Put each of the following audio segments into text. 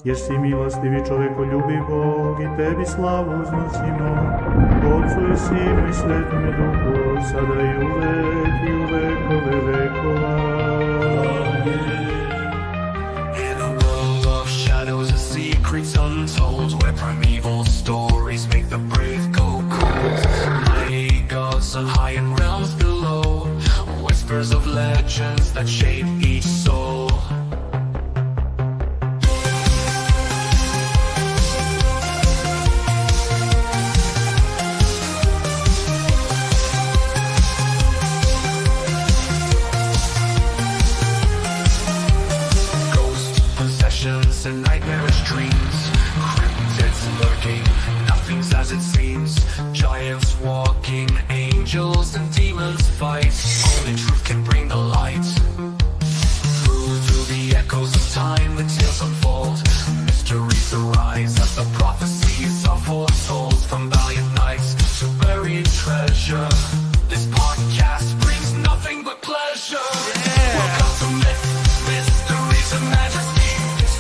Jer si milostivi čovekoljubi Bog i tebi slavu uznosimo, Otcu i Sinu i Svetome Duhu, sada i u vekove vekova. In a world of shadows and secrets untold, where primeval stories make the brave go cold, mighty gods on high and realms below, whispers of legends that shape each soul. And nightmarish dreams, cryptids lurking, nothing's as it seems, giants walking, angels and demons fight, only truth can bring the light. Through the echoes of time, the tales unfold, mysteries arise as the prophecies are foretold, from valiant knights to buried treasure. This podcast brings nothing but pleasure. Welcome to myth, mysteries and majesty.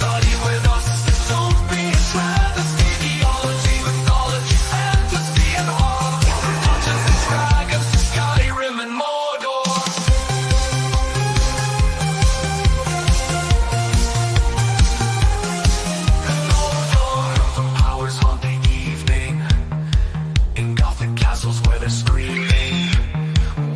Study with us, don't be a travesty. Theology, mythology, fantasy and horror. Dungeons and dragons, Skyrim and Mordor. And Mordor, the powers haunt the evening, in gothic castles where they're screaming.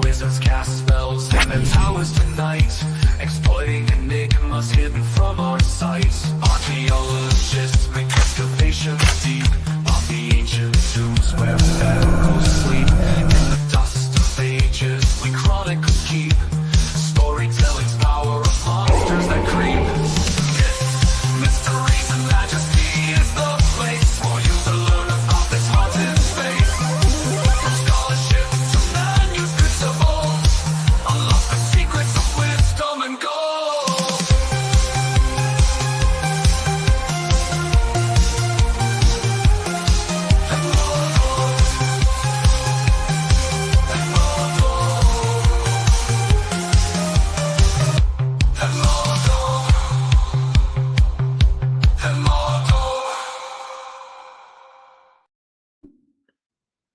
Wizards cast spells in their towers tonight, exploiting enigmas hidden from our sight. Archaeologists make excavations deep of the ancient tombs where pharaohs sleep. In the dust of ages we chronicles keep, storytelling's power of monsters that creep. Myths, mysteries and majesty is the place for you to learn about this haunted space. From scholarship to manuscripts of old, unlock the secrets of wisdom and gold.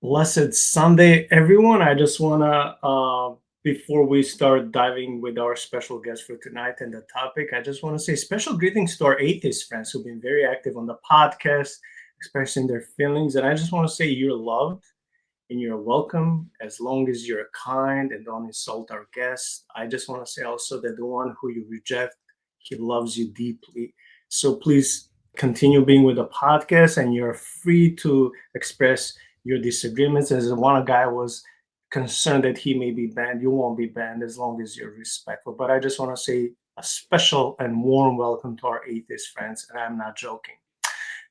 Blessed Sunday, everyone. I just want to, before we start diving with our special guest for tonight and the topic, I just want to say special greetings to our atheist friends who've been very active on the podcast, expressing their feelings. And I just want to say you're loved and you're welcome as long as you're kind and don't insult our guests. I just want to say also that the one who you reject, he loves you deeply. So please continue being with the podcast and you're free to express your disagreements. As one guy was concerned that he may be banned, you won't be banned as long as you're respectful. But I just want to say a special and warm welcome to our atheist friends, and I'm not joking.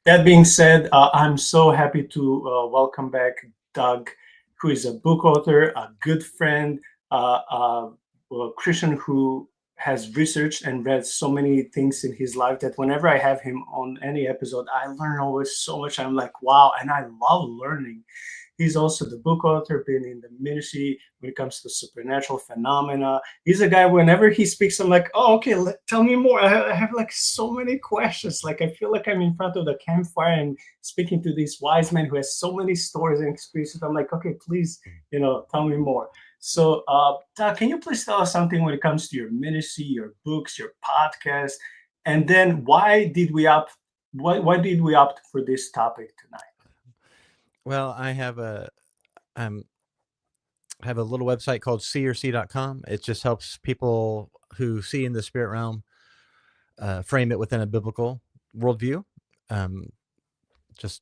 That being said, I'm so happy to welcome back Doug, who is a book author, a good friend, a Christian who has researched and read so many things in his life that whenever I have him on any episode, I learn always so much. I'm like, wow, and I love learning. He's also the book author, been in the ministry when it comes to supernatural phenomena. He's a guy, whenever he speaks, I'm like, oh, okay, tell me more. I have like so many questions. Like, I feel like I'm in front of the campfire and speaking to this wise man who has so many stories and experiences. I'm like, okay, please, tell me more. So, Doug, can you please tell us something when it comes to your ministry, your books, your podcast, and then why did we opt for this topic tonight? Well, I have a little website called seerc.com. It just helps people who see in the spirit realm frame it within a biblical worldview. You just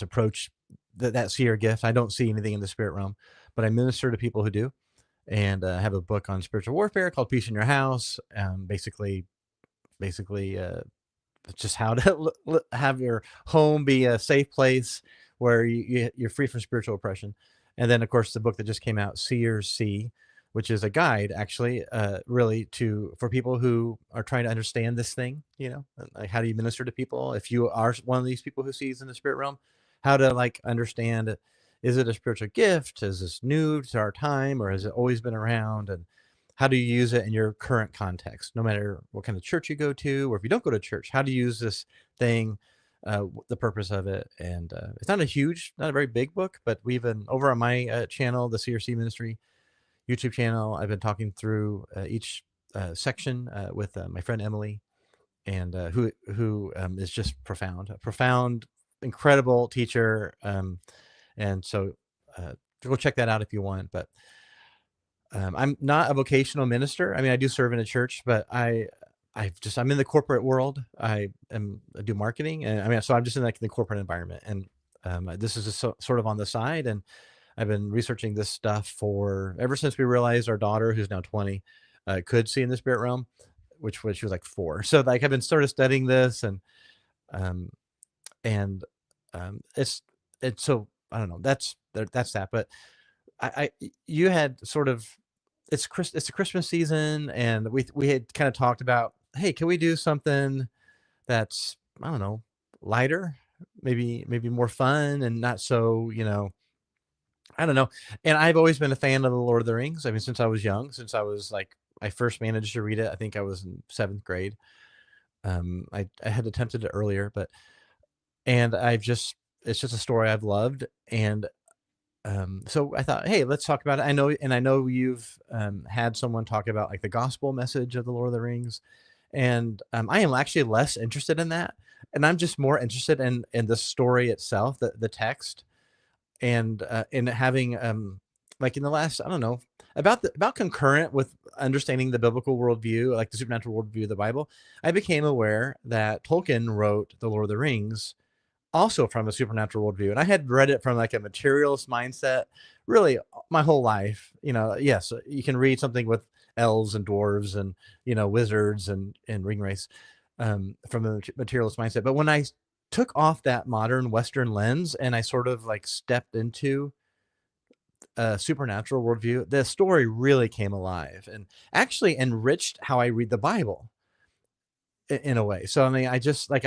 approach that seer gift. I don't see anything in the spirit realm, but I minister to people who do, and have a book on spiritual warfare called Peace in Your House. Basically, just how to have your home be a safe place where you're free from spiritual oppression. And then, of course, the book that just came out, Seers See, which is a guide, actually, really for people who are trying to understand this thing, like how do you minister to people? If you are one of these people who sees in the spirit realm, how to understand, is it a spiritual gift? Is this new to our time, or has it always been around? And how do you use it in your current context, no matter what kind of church you go to, or if you don't go to church, how do you use this thing, the purpose of it. And it's not a very big book, but we've been over on my channel, the CRC Ministry YouTube channel. I've been talking through each section with my friend Emily, and who is just a profound, incredible teacher. And so go check that out if you want. But I'm not a vocational minister. I mean, I do serve in a church, but I'm in the corporate world. I do marketing, and I mean, so I'm just in like the corporate environment, and this is just sort of on the side. And I've been researching this stuff ever since we realized our daughter, who's now 20, could see in the spirit realm, which was, she was like 4. So like I've been sort of studying this, and it's so I don't know. That's that. But you had sort of, it's a Christmas season, and we had kind of talked about, hey, can we do something that's, I don't know, lighter, maybe more fun, and not so, I don't know. And I've always been a fan of the Lord of the Rings. I mean, since I was young, since I was like, I first managed to read it, I think I was in 7th grade. I had attempted it earlier, and it's just a story I've loved. And so I thought, hey, let's talk about it. I know you've had someone talk about like the gospel message of the Lord of the Rings, and I am actually less interested in that, and I'm just more interested in the story itself, the text, and in having like in the last, I don't know, about concurrent with understanding the biblical worldview, like the supernatural worldview of the Bible, I became aware that Tolkien wrote the Lord of the Rings also from a supernatural worldview. And I had read it from like a materialist mindset really my whole life. Yes, you can read something with elves and dwarves and, wizards and ring race from a materialist mindset. But when I took off that modern Western lens and I sort of like stepped into a supernatural worldview, the story really came alive and actually enriched how I read the Bible in a way. So, I mean, I just like,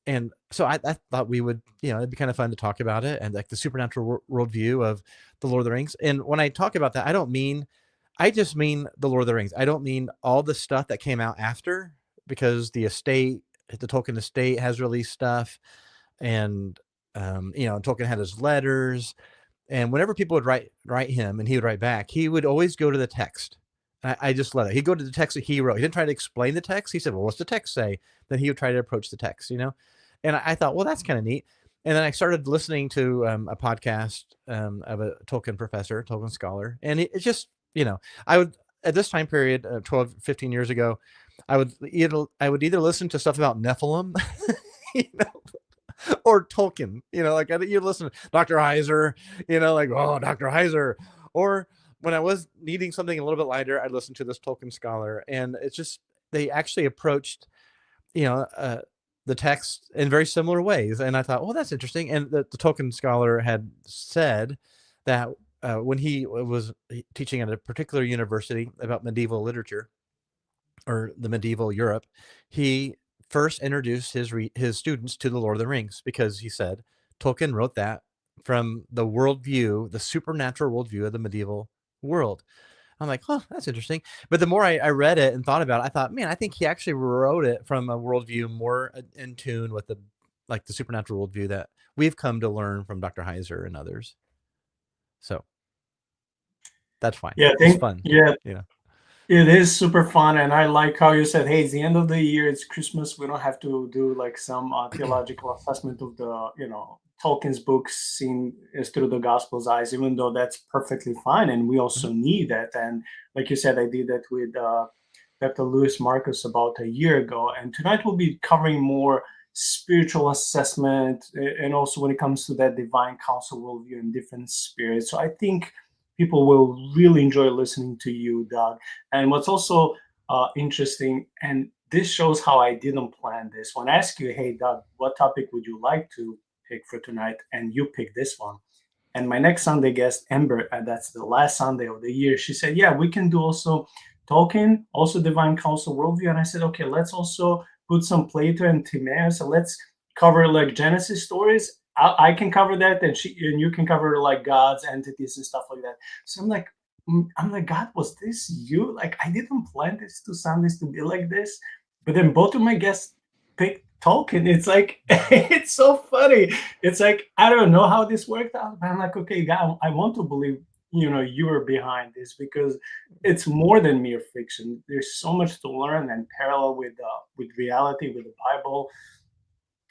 and so I thought we would, it'd be kind of fun to talk about it and like the supernatural worldview of the Lord of the Rings. And when I talk about that, I just mean the Lord of the Rings. I don't mean all the stuff that came out after, because the Tolkien estate has released stuff, and Tolkien had his letters, and whenever people would write him and he would write back, he would always go to the text. I just love it. He'd go to the text that he wrote. He didn't try to explain the text. He said, well, what's the text say? Then he would try to approach the text, And I thought, well, that's kind of neat. And then I started listening to a podcast of a Tolkien professor, Tolkien scholar. And it just, I would, at this time period, 12, 15 years ago, I would either listen to stuff about Nephilim, or Tolkien, like you listen to Dr. Heiser, like, oh, Dr. Heiser. Or when I was needing something a little bit lighter, I'd listen to this Tolkien scholar. And it's just, they actually approached, the text in very similar ways. And I thought, well, that's interesting. And the Tolkien scholar had said that when he was teaching at a particular university about medieval literature, or the medieval Europe, he first introduced his students to the Lord of the Rings, because he said Tolkien wrote that from the worldview, the supernatural worldview of the medieval world. I'm like, oh, that's interesting. But the more I read it and thought about it, I thought, man, I think he actually wrote it from a worldview more in tune with the supernatural worldview that we've come to learn from Dr. Heiser and others. So that's fine. Yeah, it's fun. Yeah. It is super fun, and I like how you said, hey, it's the end of the year, it's Christmas, we don't have to do like some theological assessment of the, Tolkien's books seen through the Gospel's eyes, even though that's perfectly fine, and we also need that. And like you said, I did that with Dr. Lewis Marcus about a year ago, and tonight we'll be covering more spiritual assessment, and also when it comes to that divine council worldview and different spirits. So I think people will really enjoy listening to you, Doug. And what's also interesting, and this shows how I didn't plan this. When I asked you, hey, Doug, what topic would you like to pick for tonight? And you picked this one. And my next Sunday guest, Amber, that's the last Sunday of the year, she said, yeah, we can do also Tolkien, also Divine Council Worldview. And I said, okay, let's also put some Plato and Timaeus, and let's cover like Genesis stories. I can cover that, and you can cover like gods, entities, and stuff like that. So I'm like, I'm like, God, was this you? Like, I didn't plan this to sound this to be like this. But then both of my guests picked Tolkien. It's like, it's so funny. It's like, I don't know how this worked out. But I'm like, okay, God, I want to believe, you were behind this because it's more than mere fiction. There's so much to learn and parallel with reality, with the Bible,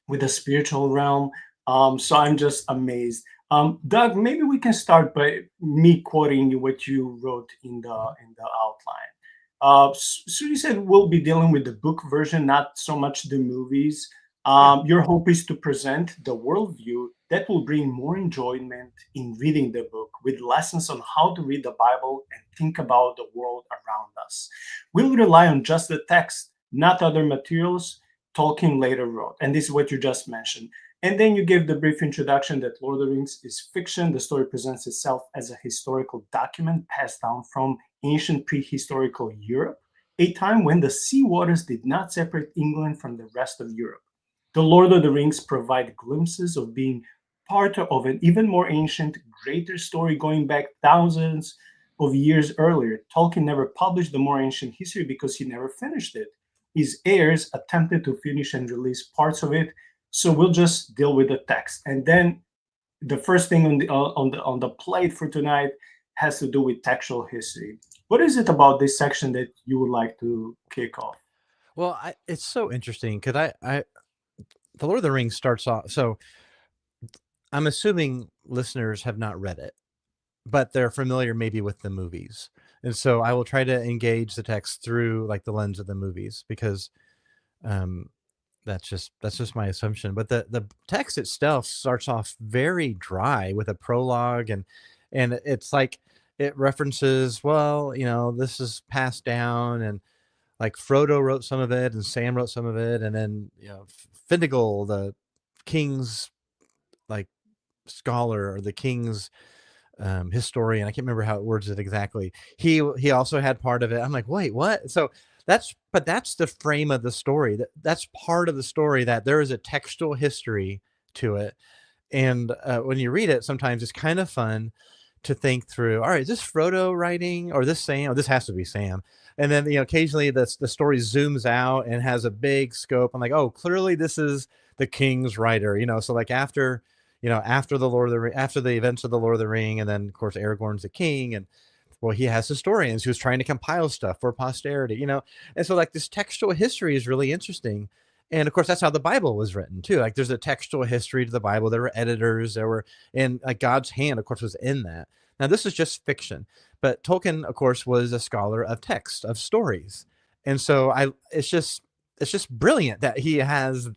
with the spiritual realm. So I'm just amazed. Doug, maybe we can start by me quoting you what you wrote in the outline. So you said we'll be dealing with the book version, not so much the movies. Yeah. Your hope is to present the worldview that will bring more enjoyment in reading the book with lessons on how to read the Bible and think about the world around us. We'll rely on just the text, not other materials Tolkien later wrote. And this is what you just mentioned. And then you gave the brief introduction that Lord of the Rings is fiction. The story presents itself as a historical document passed down from ancient prehistorical Europe, a time when the sea waters did not separate England from the rest of Europe. The Lord of the Rings provide glimpses of being part of an even more ancient, greater story going back thousands of years earlier. Tolkien never published the more ancient history because he never finished it. His heirs attempted to finish and release parts of it, so we'll just deal with the text. And then the first thing on the plate for tonight has to do with textual history. What is it about this section that you would like to kick off? Well, it's so interesting because the Lord of the Rings starts off. So I'm assuming listeners have not read it, but they're familiar maybe with the movies. And so I will try to engage the text through like the lens of the movies because um, that's just my assumption. But the text itself starts off very dry with a prologue, and it's like it references, well, this is passed down, and like Frodo wrote some of it, and Sam wrote some of it, and then Finnegal, the king's like scholar or the king's historian. I can't remember how it words it exactly. He also had part of it. I'm like, wait, what? So that's the frame of the story. That's part of the story, that there is a textual history to it. And when you read it, sometimes it's kind of fun to think through. All right, is this Frodo writing, or this Sam? Oh, this has to be Sam. And then occasionally the story zooms out and has a big scope. I'm like, oh, clearly this is the king's writer. So like after the Lord of the Ring, after the events of the Lord of the Ring, and then of course Aragorn's the king, and well, he has historians who's trying to compile stuff for posterity. And so like this textual history is really interesting. And of course, that's how the Bible was written too. Like there's a textual history to the Bible. There were editors, and like God's hand, of course, was in that. Now, this is just fiction, but Tolkien, of course, was a scholar of text, of stories. And so it's just brilliant that he has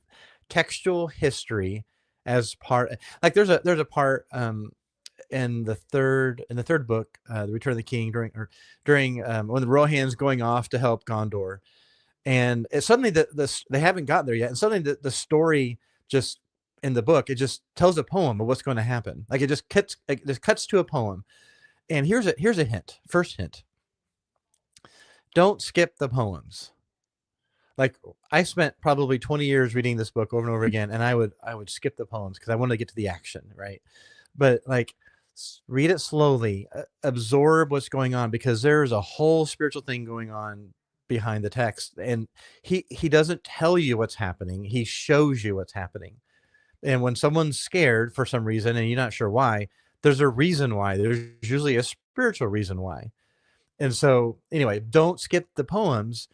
textual history as part. Like there's a part in the third book, The Return of the King, during when the Rohan's going off to help Gondor, and suddenly they haven't got there yet, and suddenly the story just in the book, it just tells a poem of what's going to happen. Like it just cuts to a poem, and here's a hint. First hint: don't skip the poems. Like I spent probably 20 years reading this book over and over again, and I would skip the poems because I wanted to get to the action, right? But like read it slowly, absorb what's going on, because there's a whole spiritual thing going on behind the text, and he doesn't tell you what's happening, he shows you what's happening. And when someone's scared for some reason and you're not sure why, there's a reason why. There's usually a spiritual reason why. And so anyway, don't skip the poems,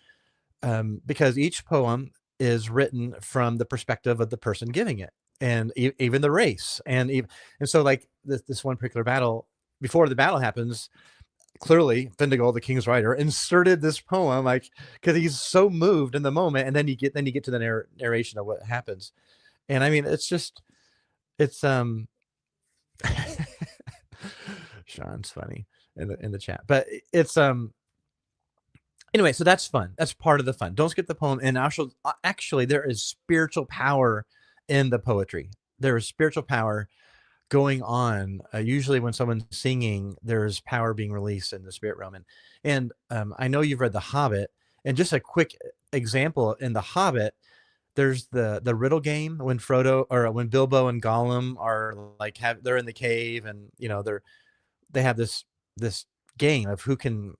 because each poem is written from the perspective of the person giving it, and even the race, and so like this one particular battle, before the battle happens, clearly Finnegal, the king's writer, inserted this poem, like because he's so moved in the moment, and then you get to the narration of what happens, and I mean it's Sean's funny in the chat, but it's anyway, so that's fun. That's part of the fun. Don't skip the poem. And actually, there is spiritual power in the poetry. There is spiritual power going on. Usually, when someone's singing, there's power being released in the spirit realm. And I know you've read The Hobbit. And just a quick example in The Hobbit, there's the riddle game when Frodo, or when Bilbo and Gollum are like they're in the cave, and they have this game of who can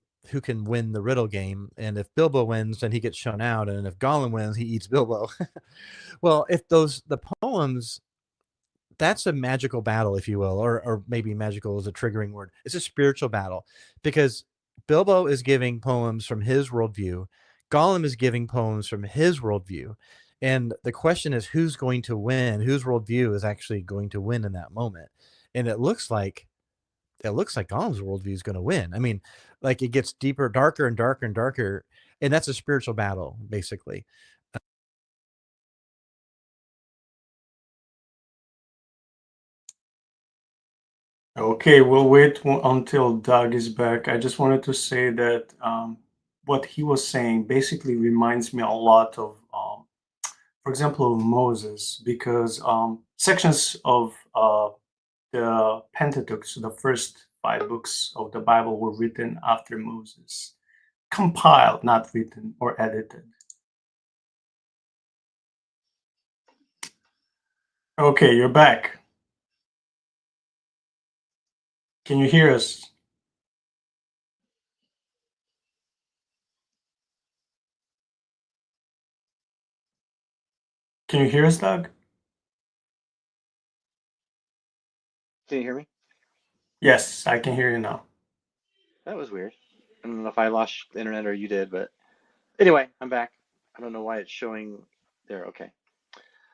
win the riddle game, and if Bilbo wins, then he gets shown out, and if Gollum wins, he eats Bilbo. Well, if the poems, that's a magical battle, if you will, or maybe magical is a triggering word. It's a spiritual battle because Bilbo is giving poems from his worldview, Gollum is giving poems from his worldview, and the question is who's going to win, whose worldview is actually going to win in that moment, and it looks like Gollum's worldview is going to win. I mean, like it gets deeper, darker, and darker and darker, and that's a spiritual battle, basically. Okay, we'll wait until Doug is back. I just wanted to say that what he was saying basically reminds me a lot of, for example, of Moses, because sections of the Pentateuch, so the first 5 books of the Bible, were written after Moses, compiled, not written or edited. Okay, you're back. Can you hear us? Can you hear us, Doug? Can you hear me? Yes, I can hear you now. That was weird. I don't know if I lost the internet or you did, but anyway, I'm back. I don't know why it's showing there. Okay.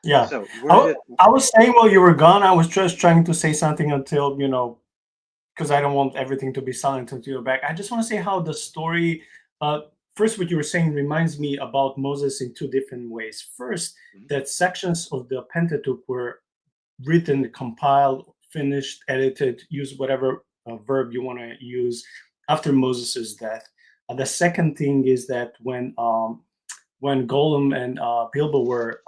Yeah. So where did I was saying while you were gone, I was just trying to say something until, because I don't want everything to be silent until you're back. I just want to say how the story, first, what you were saying reminds me about Moses in 2 different ways. First, that sections of the Pentateuch were written, compiled, finished, edited, use whatever verb you want to use after Moses' death. The second thing is that when Gollum and Bilbo were,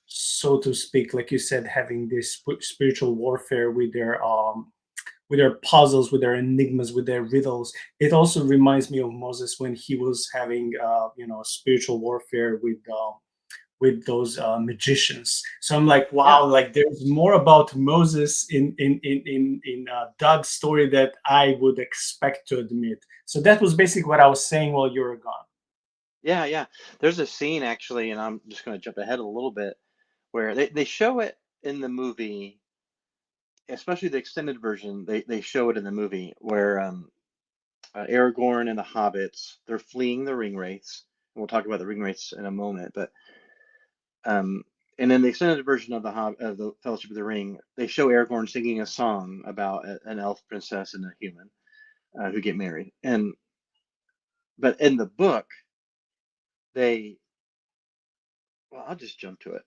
so to speak, like you said, having this spiritual warfare with their puzzles, with their enigmas, with their riddles, it also reminds me of Moses when he was having, spiritual warfare with those magicians. So I'm like, wow, like there's more about Moses in Doug's story that I would expect to admit. So that was basically what I was saying while you were gone. Yeah. There's a scene actually, and I'm just going to jump ahead a little bit, where they show it in the movie, especially the extended version. They show it in the movie where Aragorn and the hobbits, they're fleeing the ring wraiths. And we'll talk about the ring wraiths in a moment, but and in the extended version of the Fellowship of the Ring, they show Aragorn singing a song about an elf princess and a human who get married. But in the book, I'll just jump to it.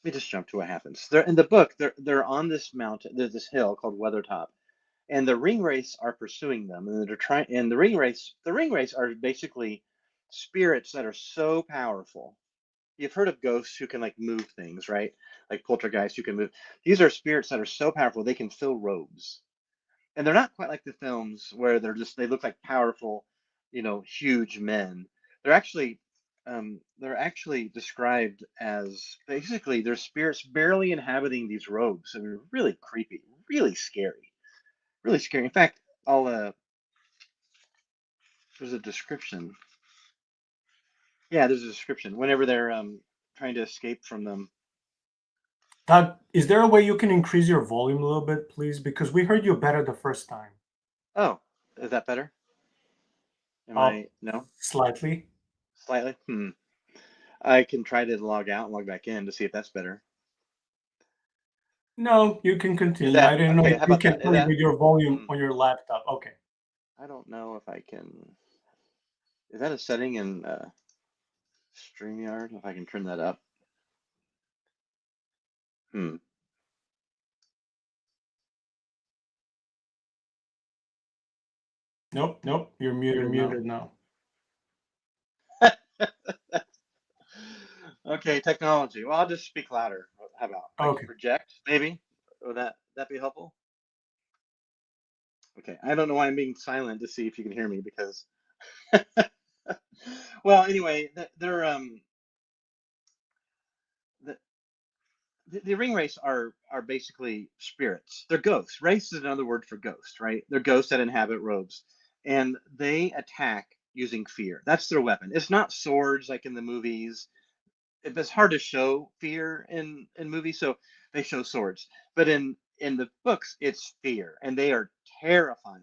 Let me just jump to what happens. They're in the book. They're on this mountain. There's this hill called Weathertop, and the ring wraiths are pursuing them, and they're trying. And the ring wraiths are basically spirits that are so powerful. You've heard of ghosts who can like move things, right? Like poltergeists who can move. These are spirits that are so powerful they can fill robes, and they're not quite like the films where they look like powerful, huge men. They're actually described as basically they're spirits barely inhabiting these robes. I mean, really creepy, really scary, really scary. In fact, there's a description. Yeah, there's a description whenever they're trying to escape from them. Doug, is there a way you can increase your volume a little bit, please? Because we heard you better the first time. Oh, is that better? No? Slightly. Slightly? I can try to log out and log back in to see if that's better. No, you can continue. I didn't know if how you about can that? play with your volume on your laptop. Okay. I don't know if I can. Is that a setting in StreamYard? If I can turn that up. Nope. You're muted now. Okay, technology. Well, I'll just speak louder. How about I can project? Maybe. Would that be helpful? Okay. I don't know why I'm being silent to see if you can hear me because. Well, anyway, the ring wraiths are basically spirits. They're ghosts. Wraiths is another word for ghost, right? They're ghosts that inhabit robes. and they attack using fear. That's their weapon. It's not swords like in the movies. It's hard to show fear in movies, so they show swords. But in the books, it's fear, and they are terrifying.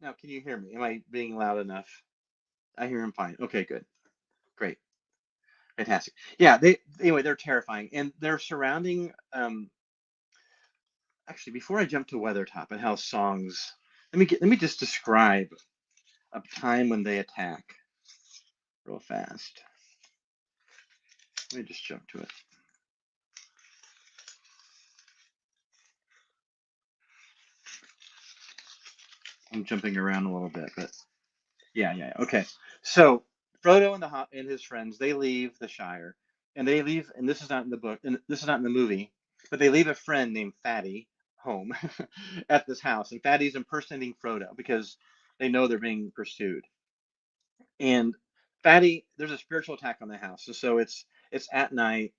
Now, can you hear me? Am I being loud enough? I hear him fine. Okay, good, great, fantastic. Yeah, they're terrifying, and they're surrounding. Actually, before I jump to Weathertop and how songs, let me just describe a time when they attack real fast. Let me just jump to it. I'm jumping around a little bit, but yeah. Okay. So Frodo and his friends, they leave the Shire, and they leave. And this is not in the book, and this is not in the movie, but they leave a friend named Fatty home at this house, and Fatty's impersonating Frodo because they know they're being pursued. And Fatty, there's a spiritual attack on the house, so it's at night.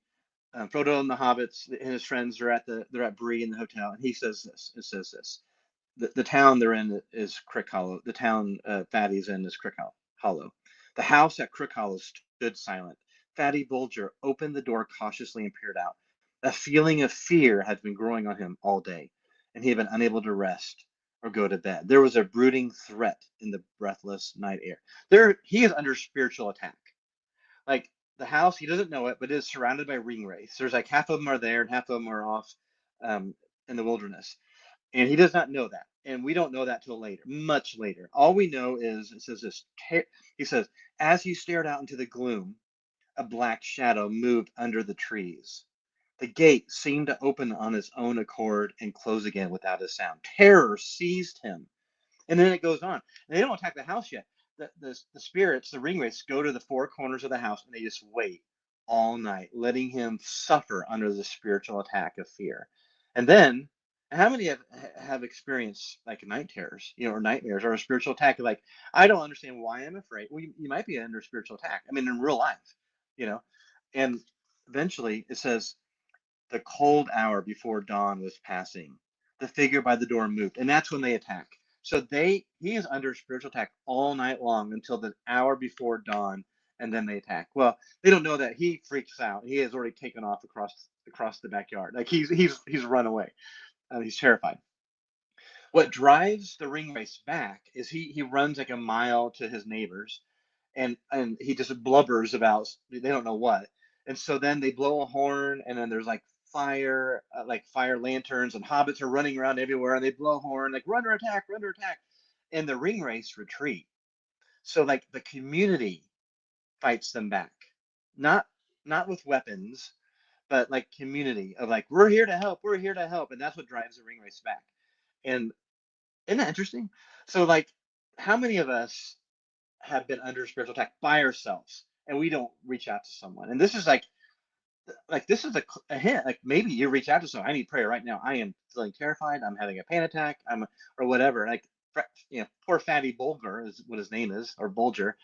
Frodo and the hobbits and his friends are they're at Bree in the hotel, and he says this. It says this. The town they're in is Crick Hollow. The town Fatty's in is Crick Hollow. The house at Crick Hollow stood silent. Fatty Bulger opened the door cautiously and peered out. A feeling of fear had been growing on him all day, and he had been unable to rest or go to bed. There was a brooding threat in the breathless night air. He is under spiritual attack. Like the house, he doesn't know it, but it is surrounded by ring wraiths. There's like half of them are there and half of them are off in the wilderness. And he does not know that. And we don't know that till later, much later. All we know is it says this. He says, as he stared out into the gloom, a black shadow moved under the trees. The gate seemed to open on its own accord and close again without a sound. Terror seized him. And then it goes on. And they don't attack the house yet. The spirits, the ringwraiths, go to the four corners of the house and they just wait all night, letting him suffer under the spiritual attack of fear. And then, how many have experienced like night terrors, or nightmares or a spiritual attack? Like, I don't understand why I'm afraid. Well, you might be under spiritual attack. I mean, in real life, you know. And eventually, it says, the cold hour before dawn was passing. The figure by the door moved, and that's when they attack. So he is under spiritual attack all night long until the hour before dawn, and then they attack. Well, they don't know that he freaks out. He has already taken off across the backyard. Like he's run away. He's terrified. What drives the ring race back is he runs like a mile to his neighbors, and he just blubbers about they don't know what. And so then they blow a horn, and then there's like fire lanterns, and hobbits are running around everywhere, and they blow a horn like run or attack, and the ring race retreat. So like the community fights them back, not with weapons, but like community of like we're here to help, and that's what drives the ring race back. And isn't that interesting? So like, how many of us have been under spiritual attack by ourselves and we don't reach out to someone? And this is like this is a hint. Like maybe you reach out to someone. I need prayer right now. I am feeling terrified. I'm having a panic attack. Or whatever. Like poor Fatty Bulger is what his name is, or Bulger.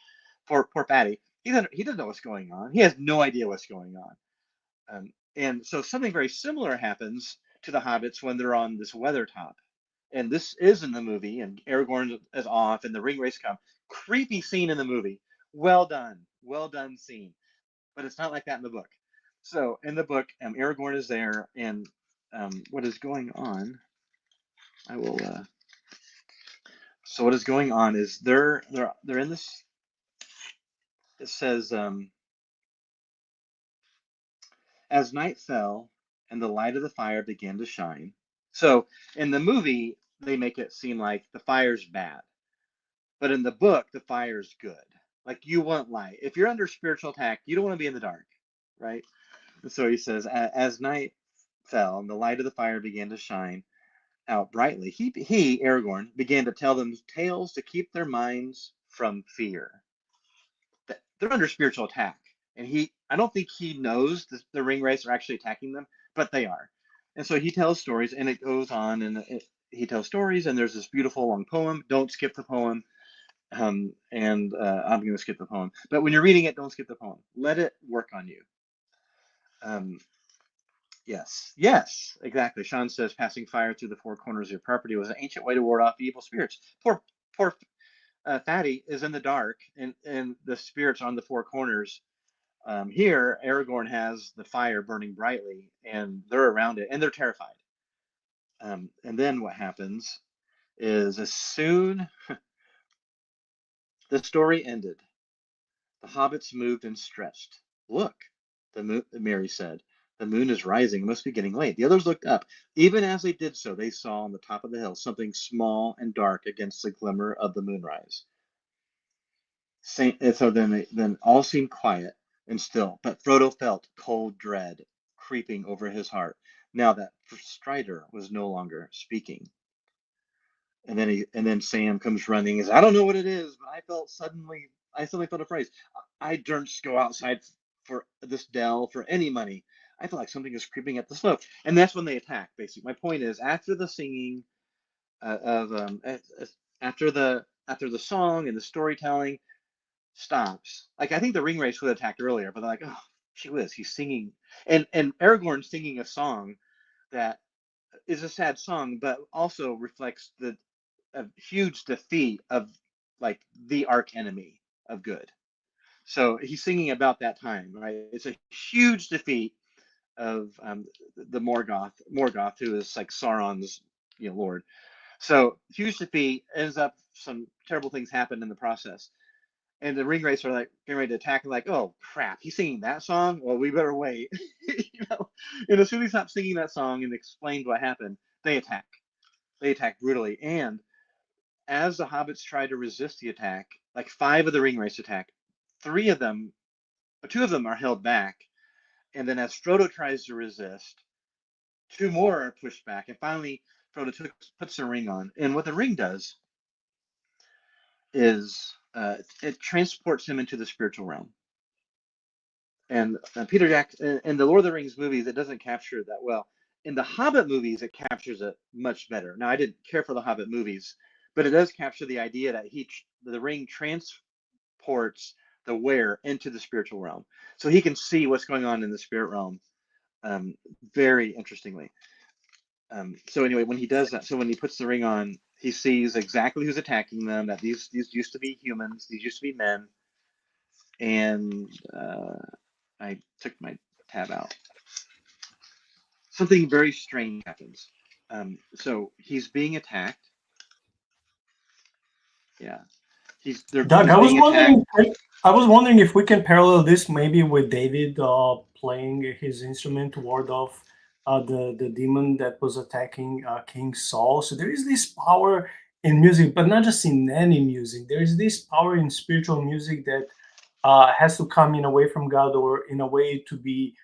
Poor Fatty. He doesn't know what's going on. He has no idea what's going on. And so something very similar happens to the hobbits when they're on this weather top. And this is in the movie, and Aragorn is off, and the ring race come. Creepy scene in the movie. Well done scene. But it's not like that in the book. So in the book, Aragorn is there, and what is going on? I will. So what is going on is they're in this. It says, as night fell and the light of the fire began to shine. So in the movie, they make it seem like the fire's bad. But in the book, the fire's good. Like you want light. If you're under spiritual attack, you don't want to be in the dark, right? And so he says, as night fell and the light of the fire began to shine out brightly, he Aragorn, began to tell them tales to keep their minds from fear. They're under spiritual attack, and I don't think he knows the ring wraiths are actually attacking them, but they are. And so he tells stories, and it goes on, and he tells stories, and there's this beautiful long poem. Don't skip the poem. I'm going to skip the poem. But when you're reading it, don't skip the poem. Let it work on you. Yes, exactly. Sean says, passing fire through the four corners of your property was an ancient way to ward off evil spirits. Poor Fatty is in the dark, and the spirits on the four corners. Here, Aragorn has the fire burning brightly, and they're around it, and they're terrified. And then what happens is, as soon the story ended, the hobbits moved and stretched. Look, Mary said. The moon is rising. It must be getting late. The others looked up. Even as they did so, they saw on the top of the hill something small and dark against the glimmer of the moonrise. And so then all seemed quiet and still, but Frodo felt cold dread creeping over his heart now that Strider was no longer speaking. And then Sam comes running. I don't know what it is, but I suddenly felt afraid. I daren't go outside for this dell for any money. I feel like something is creeping up the slope, and that's when they attack. Basically, my point is, after the singing after the song and the storytelling stops, like I think the ring race would have attacked earlier, but they're like, oh, gee whiz, he's singing, and Aragorn's singing a song that is a sad song, but also reflects a huge defeat of like the arch enemy of good. So he's singing about that time, right? It's a huge defeat of the Morgoth, who is like Sauron's, lord. So huge defeat, ends up some terrible things happen in the process. And the ring race are like getting ready to attack and like, oh crap, he's singing that song? Well, we better wait. And as soon as he stopped singing that song and explained what happened, they attack. They attack brutally. And as the hobbits try to resist the attack, like 5 of the ring race attack, 2 of them are held back. And then as Frodo tries to resist, 2 more are pushed back. And finally, Frodo puts the ring on. And what the ring does is it transports him into the spiritual realm. And Peter Jackson, in the Lord of the Rings movies, it doesn't capture it that well. In the Hobbit movies, it captures it much better. Now, I didn't care for the Hobbit movies, but it does capture the idea that the ring transports the wearer into the spiritual realm, so he can see what's going on in the spirit realm. Very interestingly. So anyway, when he does that, so when he puts the ring on, he sees exactly who's attacking them. That these used to be humans. These used to be men. And I took my tab out. Something very strange happens. So he's being attacked. Yeah, Doug, he's being attacked. I was wondering if we can parallel this maybe with David playing his instrument to ward off the demon that was attacking King Saul. So there is this power in music, but not just in any music. There is this power in spiritual music that has to come in a way from God, or in a way to be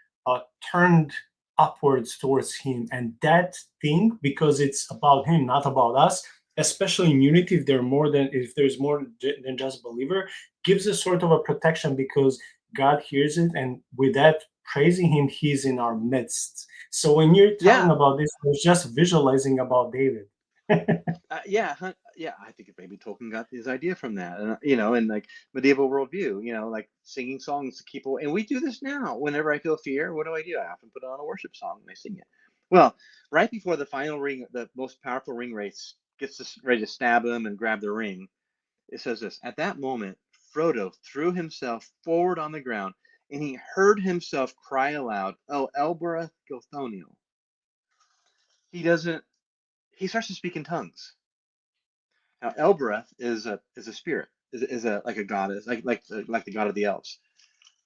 turned upwards towards Him. And that thing, because it's about Him, not about us, especially in unity, if there's more than just believer, gives us sort of a protection, because God hears it, and with that praising Him, He's in our midst. So when you're telling about this, I was just visualizing about David. Yeah, I think maybe Tolkien got his idea from that, and in like medieval worldview, like singing songs to keep away. And we do this now. Whenever I feel fear, what do? I often put on a worship song and I sing it. Well, right before the final ring, the most powerful ring race gets ready to stab him and grab the ring, it says this: at that moment, Frodo threw himself forward on the ground, and he heard himself cry aloud, "Oh, Elbereth Gilthoniel." He starts to speak in tongues. Now, Elbereth is a spirit, is a like a goddess, like the god of the elves,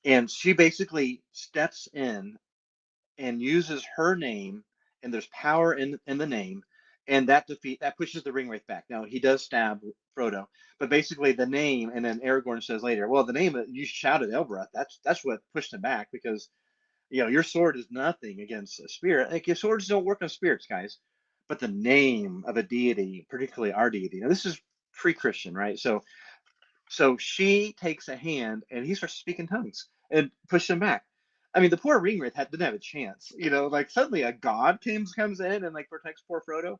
and she basically steps in and uses her name, and there's power in the name, and that pushes the ring wraith back. Now he does stab Frodo, but basically the name, and then Aragorn says later, well, the name that you shouted Elbereth, that's what pushed him back, because your sword is nothing against a spirit. Like, your swords don't work on spirits, guys. But the name of a deity, particularly our deity. Now, this is pre-Christian, right? So she takes a hand and he starts speaking tongues and pushes him back. I mean, the poor ringwraith didn't have a chance. Like suddenly a god comes in and like protects poor Frodo.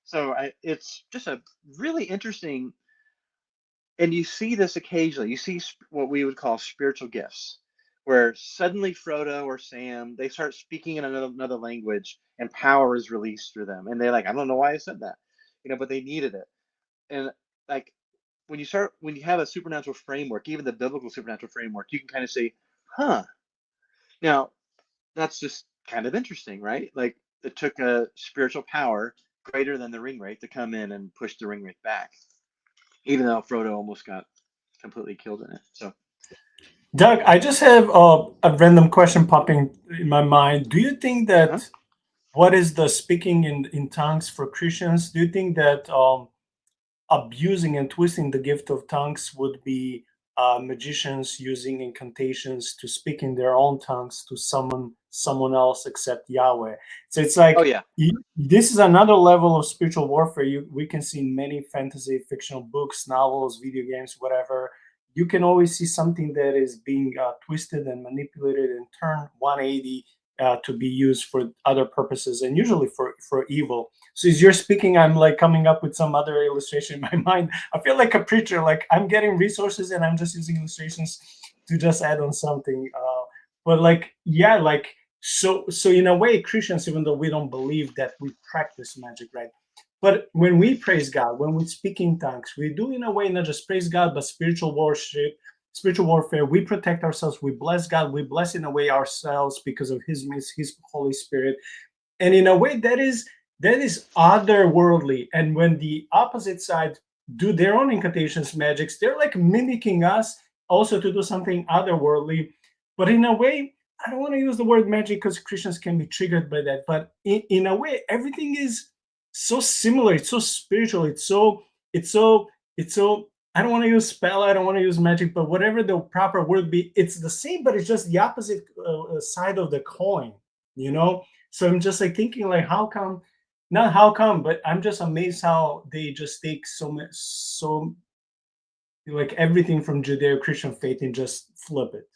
So it's just a really interesting. And you see this occasionally. You see what we would call spiritual gifts, where suddenly Frodo or Sam, they start speaking in another language, and power is released through them. And they're like, I don't know why I said that, but they needed it. And like when you have a supernatural framework, even the biblical supernatural framework, you can kind of say, huh. Now, that's just kind of interesting, right? Like it took a spiritual power greater than the ring wraith to come in and push the ring wraith back, even though Frodo almost got completely killed in it. So, Doug, I just have a random question popping in my mind. Do you think huh? that what is the speaking in tongues for Christians? Do you think that abusing and twisting the gift of tongues would be magicians using incantations to speak in their own tongues to summon someone else except Yahweh? So it's Oh like yeah, this is another level of spiritual warfare we can see in many fantasy fictional books, novels, video games, whatever. You can always see something that is being twisted and manipulated and turned 180 to be used for other purposes and usually for evil. So as you're speaking, I'm like coming up with some other illustration in my mind. I feel like a preacher, like I'm getting resources and I'm just using illustrations to just add on something. But like, yeah, like so in a way, Christians, even though we don't believe that we practice magic, right? But when we praise God, when we speak in tongues, we do in a way not just praise God, but spiritual worship, spiritual warfare. We protect ourselves. We bless God. We bless in a way ourselves because of His Holy Spirit, and in a way that is otherworldly. And when the opposite side do their own incantations, magics, they're like mimicking us also to do something otherworldly. But in a way, I don't want to use the word magic because Christians can be triggered by that. But in a way, everything is so similar. It's so spiritual. It's so I don't want to use spell. I don't want to use magic, but whatever the proper word be, it's the same, but it's just the opposite side of the coin. You know, so I'm just like thinking like, how come? Not how come, but I'm just amazed how they just take so much, so like everything from Judeo-Christian faith and just flip it.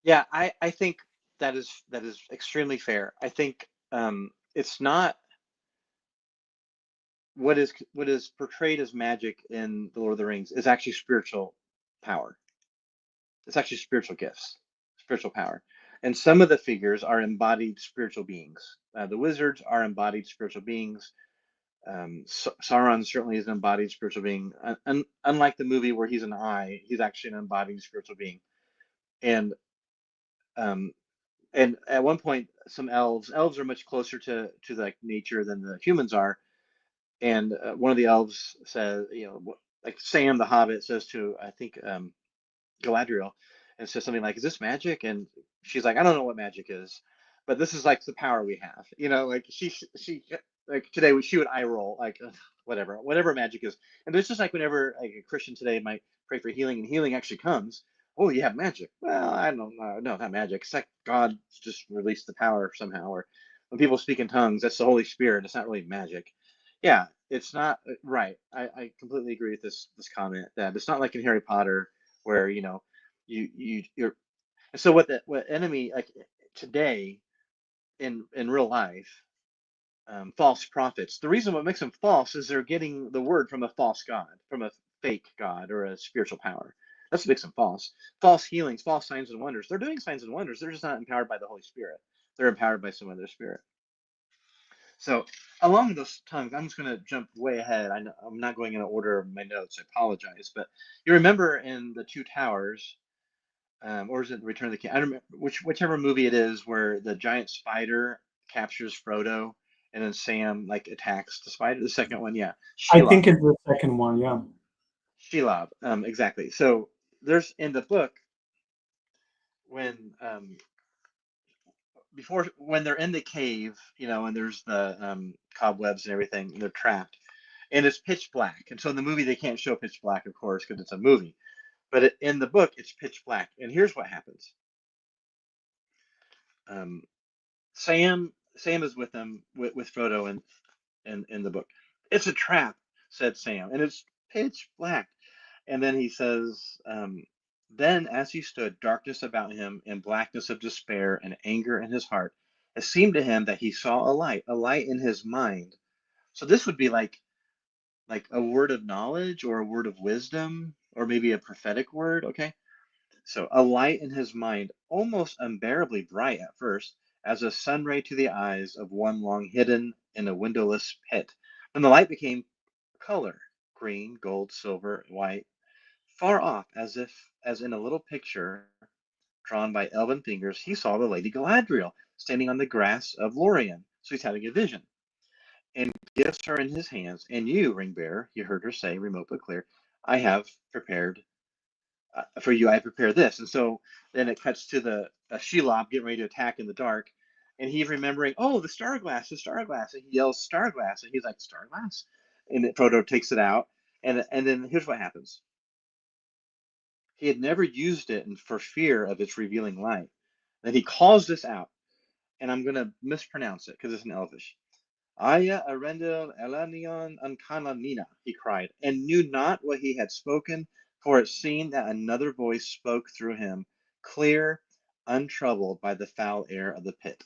yeah. I think that is extremely fair. I think it's not what is portrayed as magic in the Lord of the Rings is actually spiritual power. It's actually spiritual gifts, spiritual power. And some of the figures are embodied spiritual beings. The wizards are embodied spiritual beings. Sauron certainly is an embodied spiritual being. Unlike the movie where he's an eye, he's actually an embodied spiritual being. And um, and at one point, some elves are much closer to like nature than the humans are. And one of the elves says, like Sam the Hobbit says to, I think, Galadriel, and says something like, "Is this magic?" And she's like, "I don't know what magic is, but this is like the power we have." Like she like today she would eye roll like, "Ugh, whatever magic is." And it's just like whenever like a Christian today might pray for healing and healing actually comes. Oh, you have magic. Well, I don't know. No, not magic. It's like God just released the power somehow. Or when people speak in tongues, that's the Holy Spirit. It's not really magic. Yeah, it's not right. I completely agree with this comment that it's not like in Harry Potter where you're and so what enemy like today in real life, false prophets, the reason what makes them false is they're getting the word from a false god, from a fake god or a spiritual power. That's what makes them false healings, false signs and wonders. They're doing signs and wonders, they're just not empowered by the Holy Spirit. They're empowered by some other spirit. So along those tongues, I'm just going to jump way ahead. I'm not going in order of my notes, I apologize, but you remember in the Two Towers, or is it Return of the King? I don't remember whichever movie it is where the giant spider captures Frodo and then Sam like attacks the spider. The second one, yeah, I Shelob. think it's the second one, yeah. Shelob, exactly. So there's in the book when before when they're in the cave, and there's the cobwebs and everything, and they're trapped, and it's pitch black. And so in the movie they can't show pitch black, of course, because it's a movie. But in the book it's pitch black, and here's what happens. Um, Sam is with them with Frodo and in the book. It's a trap, said Sam, and it's pitch black. And then he says, then as he stood, darkness about him and blackness of despair and anger in his heart, it seemed to him that he saw a light in his mind. So this would be like a word of knowledge or a word of wisdom or maybe a prophetic word. Okay. So a light in his mind, almost unbearably bright at first, as a sun ray to the eyes of one long hidden in a windowless pit. When the light became color, green, gold, silver, white. Far off, as in a little picture drawn by elven fingers, he saw the Lady Galadriel standing on the grass of Lorien. So he's having a vision, and gifts are in his hands. And you, ring bearer, you heard her say, remote but clear, I have prepared for you. I have prepared this. And so then it cuts to the Shelob getting ready to attack in the dark, and he's remembering, oh, the star glass, the star glass, and he yells star glass, and he's like, star glass, and Frodo takes it out, and then here's what happens. He had never used it for fear of its revealing light. Then he calls this out, and I'm going to mispronounce it because it's in Elvish. Aya arendel elanion ankananina, he cried, and knew not what he had spoken, for it seemed that another voice spoke through him, clear, untroubled by the foul air of the pit.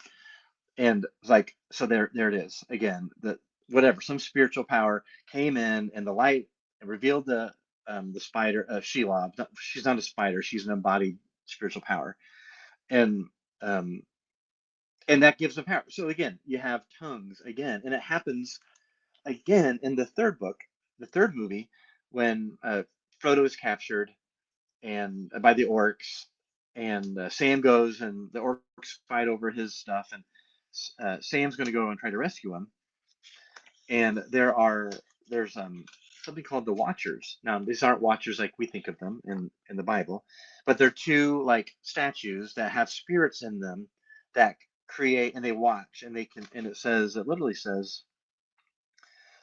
And like, so there it is again. That whatever, some spiritual power came in, and the light revealed the spider, Shelob. She's not a spider; she's an embodied spiritual power, and um, and that gives them power. So again, you have tongues again, and it happens again in the third book, the third movie, when Frodo is captured and by the orcs, and Sam goes, and the orcs fight over his stuff, and Sam's going to go and try to rescue him. And there's something called the Watchers. Now these aren't Watchers like we think of them in the Bible, but they're two like statues that have spirits in them that create, and they watch, and they can, and it literally says,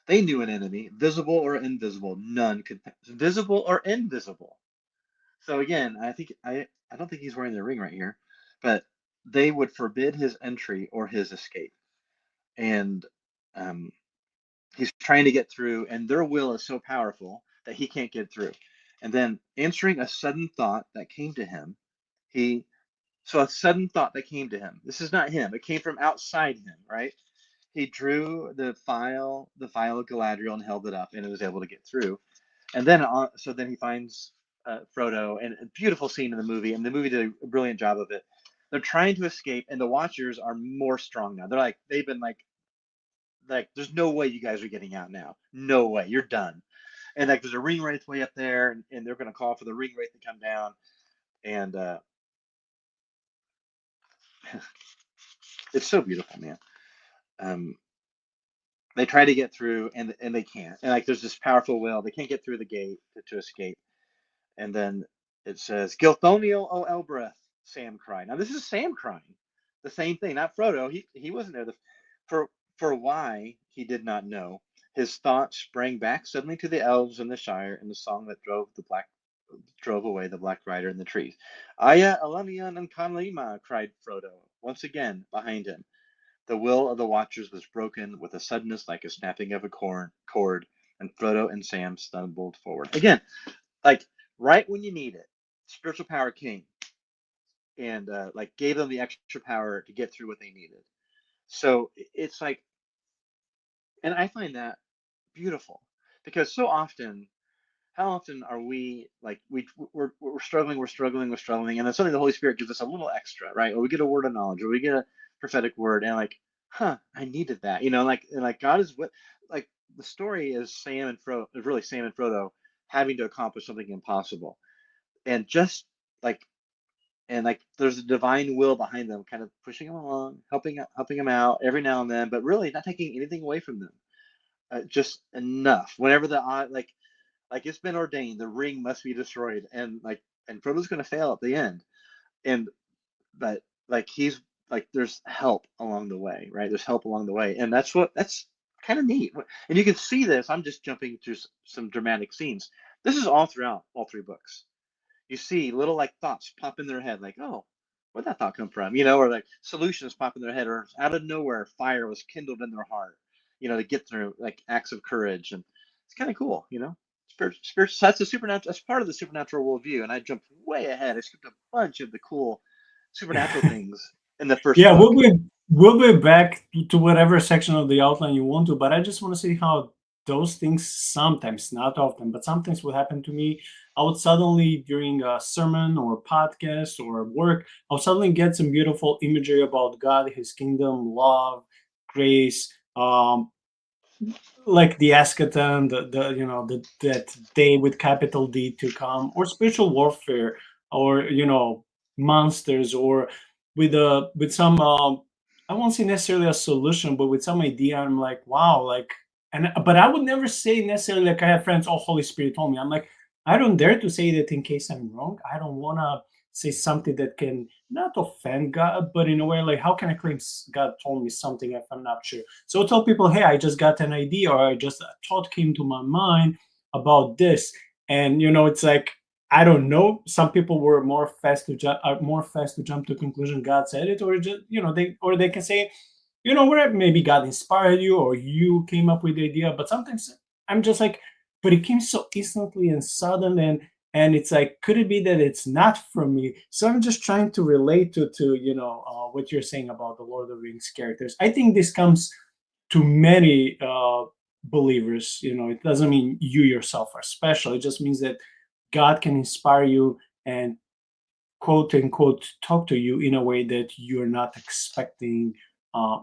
they knew an enemy, visible or invisible, none could, visible or invisible. So again, I don't think he's wearing the ring right here, but they would forbid his entry or his escape, and he's trying to get through, and their will is so powerful that he can't get through. And then answering a sudden thought that came to him, a sudden thought that came to him. This is not him; it came from outside him, right? He drew the file of Galadriel and held it up, and it was able to get through. And then, so then he finds Frodo, and a beautiful scene in the movie, and the movie did a brilliant job of it. They're trying to escape, and the Watchers are more strong now. They've been like, there's no way you guys are getting out now. No way, you're done. And like, there's a ring wraith way up there, and they're going to call for the ring wraith to come down, and it's so beautiful, man. They try to get through, and they can't. And like, there's this powerful will. They can't get through the gate to escape. And then it says, Gilthoniel o Elbreth, Sam cried. Now this is Sam crying. The same thing, not Frodo. He wasn't there. For why, he did not know. His thoughts sprang back suddenly to the elves in the Shire, and the song that drove away the Black Rider in the trees. Aya Alanian and Conlima, cried Frodo, once again behind him. The will of the Watchers was broken with a suddenness like a snapping of a cord, and Frodo and Sam stumbled forward. Again, like right when you need it, spiritual power came and like gave them the extra power to get through what they needed. So it's like, and I find that beautiful, because so often, how often are we like, we're struggling, and then suddenly the Holy Spirit gives us a little extra, right? Or we get a word of knowledge, or we get a prophetic word, and like, I needed that, like, and like God is like, the story is really Sam and Frodo having to accomplish something impossible, and just like, and like, there's a divine will behind them, kind of pushing them along, helping them out every now and then, but really not taking anything away from them, just enough. Whenever the like it's been ordained, the ring must be destroyed, and Frodo's going to fail at the end, and but like, he's like, there's help along the way, right? There's help along the way, and that's kind of neat. And you can see this. I'm just jumping through some dramatic scenes. This is all throughout all three books. You see little like thoughts pop in their head, like, oh, where'd that thought come from? Or like solutions pop in their head, or out of nowhere, fire was kindled in their heart, to get through, like acts of courage, and it's kind of cool, Spirit, that's a supernatural. That's part of the supernatural worldview, and I jumped way ahead. I skipped a bunch of the cool supernatural things in the first Yeah, book. we'll be back to whatever section of the outline you want to, but I just want to see how those things sometimes, not often, but sometimes will happen to me. I would suddenly, during a sermon or podcast or work, I would suddenly get some beautiful imagery about God, His kingdom, love, grace, like the eschaton, that day with capital D to come, or spiritual warfare, or monsters, or with some I won't say necessarily a solution, but with some idea. I'm like, wow, like, and but I would never say necessarily like I have friends, oh, Holy Spirit told me. I'm like, I don't dare to say that in case I'm wrong. I don't want to say something that can not offend God, but in a way, like, how can I claim God told me something if I'm not sure? So tell people, hey, I just got an idea, or I just a thought came to my mind about this, and it's like, I don't know. Some people were more fast to jump to conclusion God said it, or just they can say, where maybe God inspired you, or you came up with the idea. But sometimes I'm just like, but it came so instantly and sudden, and it's like, could it be that it's not from me? So I'm just trying to relate to what you're saying about the Lord of the Rings characters. I think this comes to many believers. It doesn't mean you yourself are special. It just means that God can inspire you and quote unquote talk to you in a way that you're not expecting,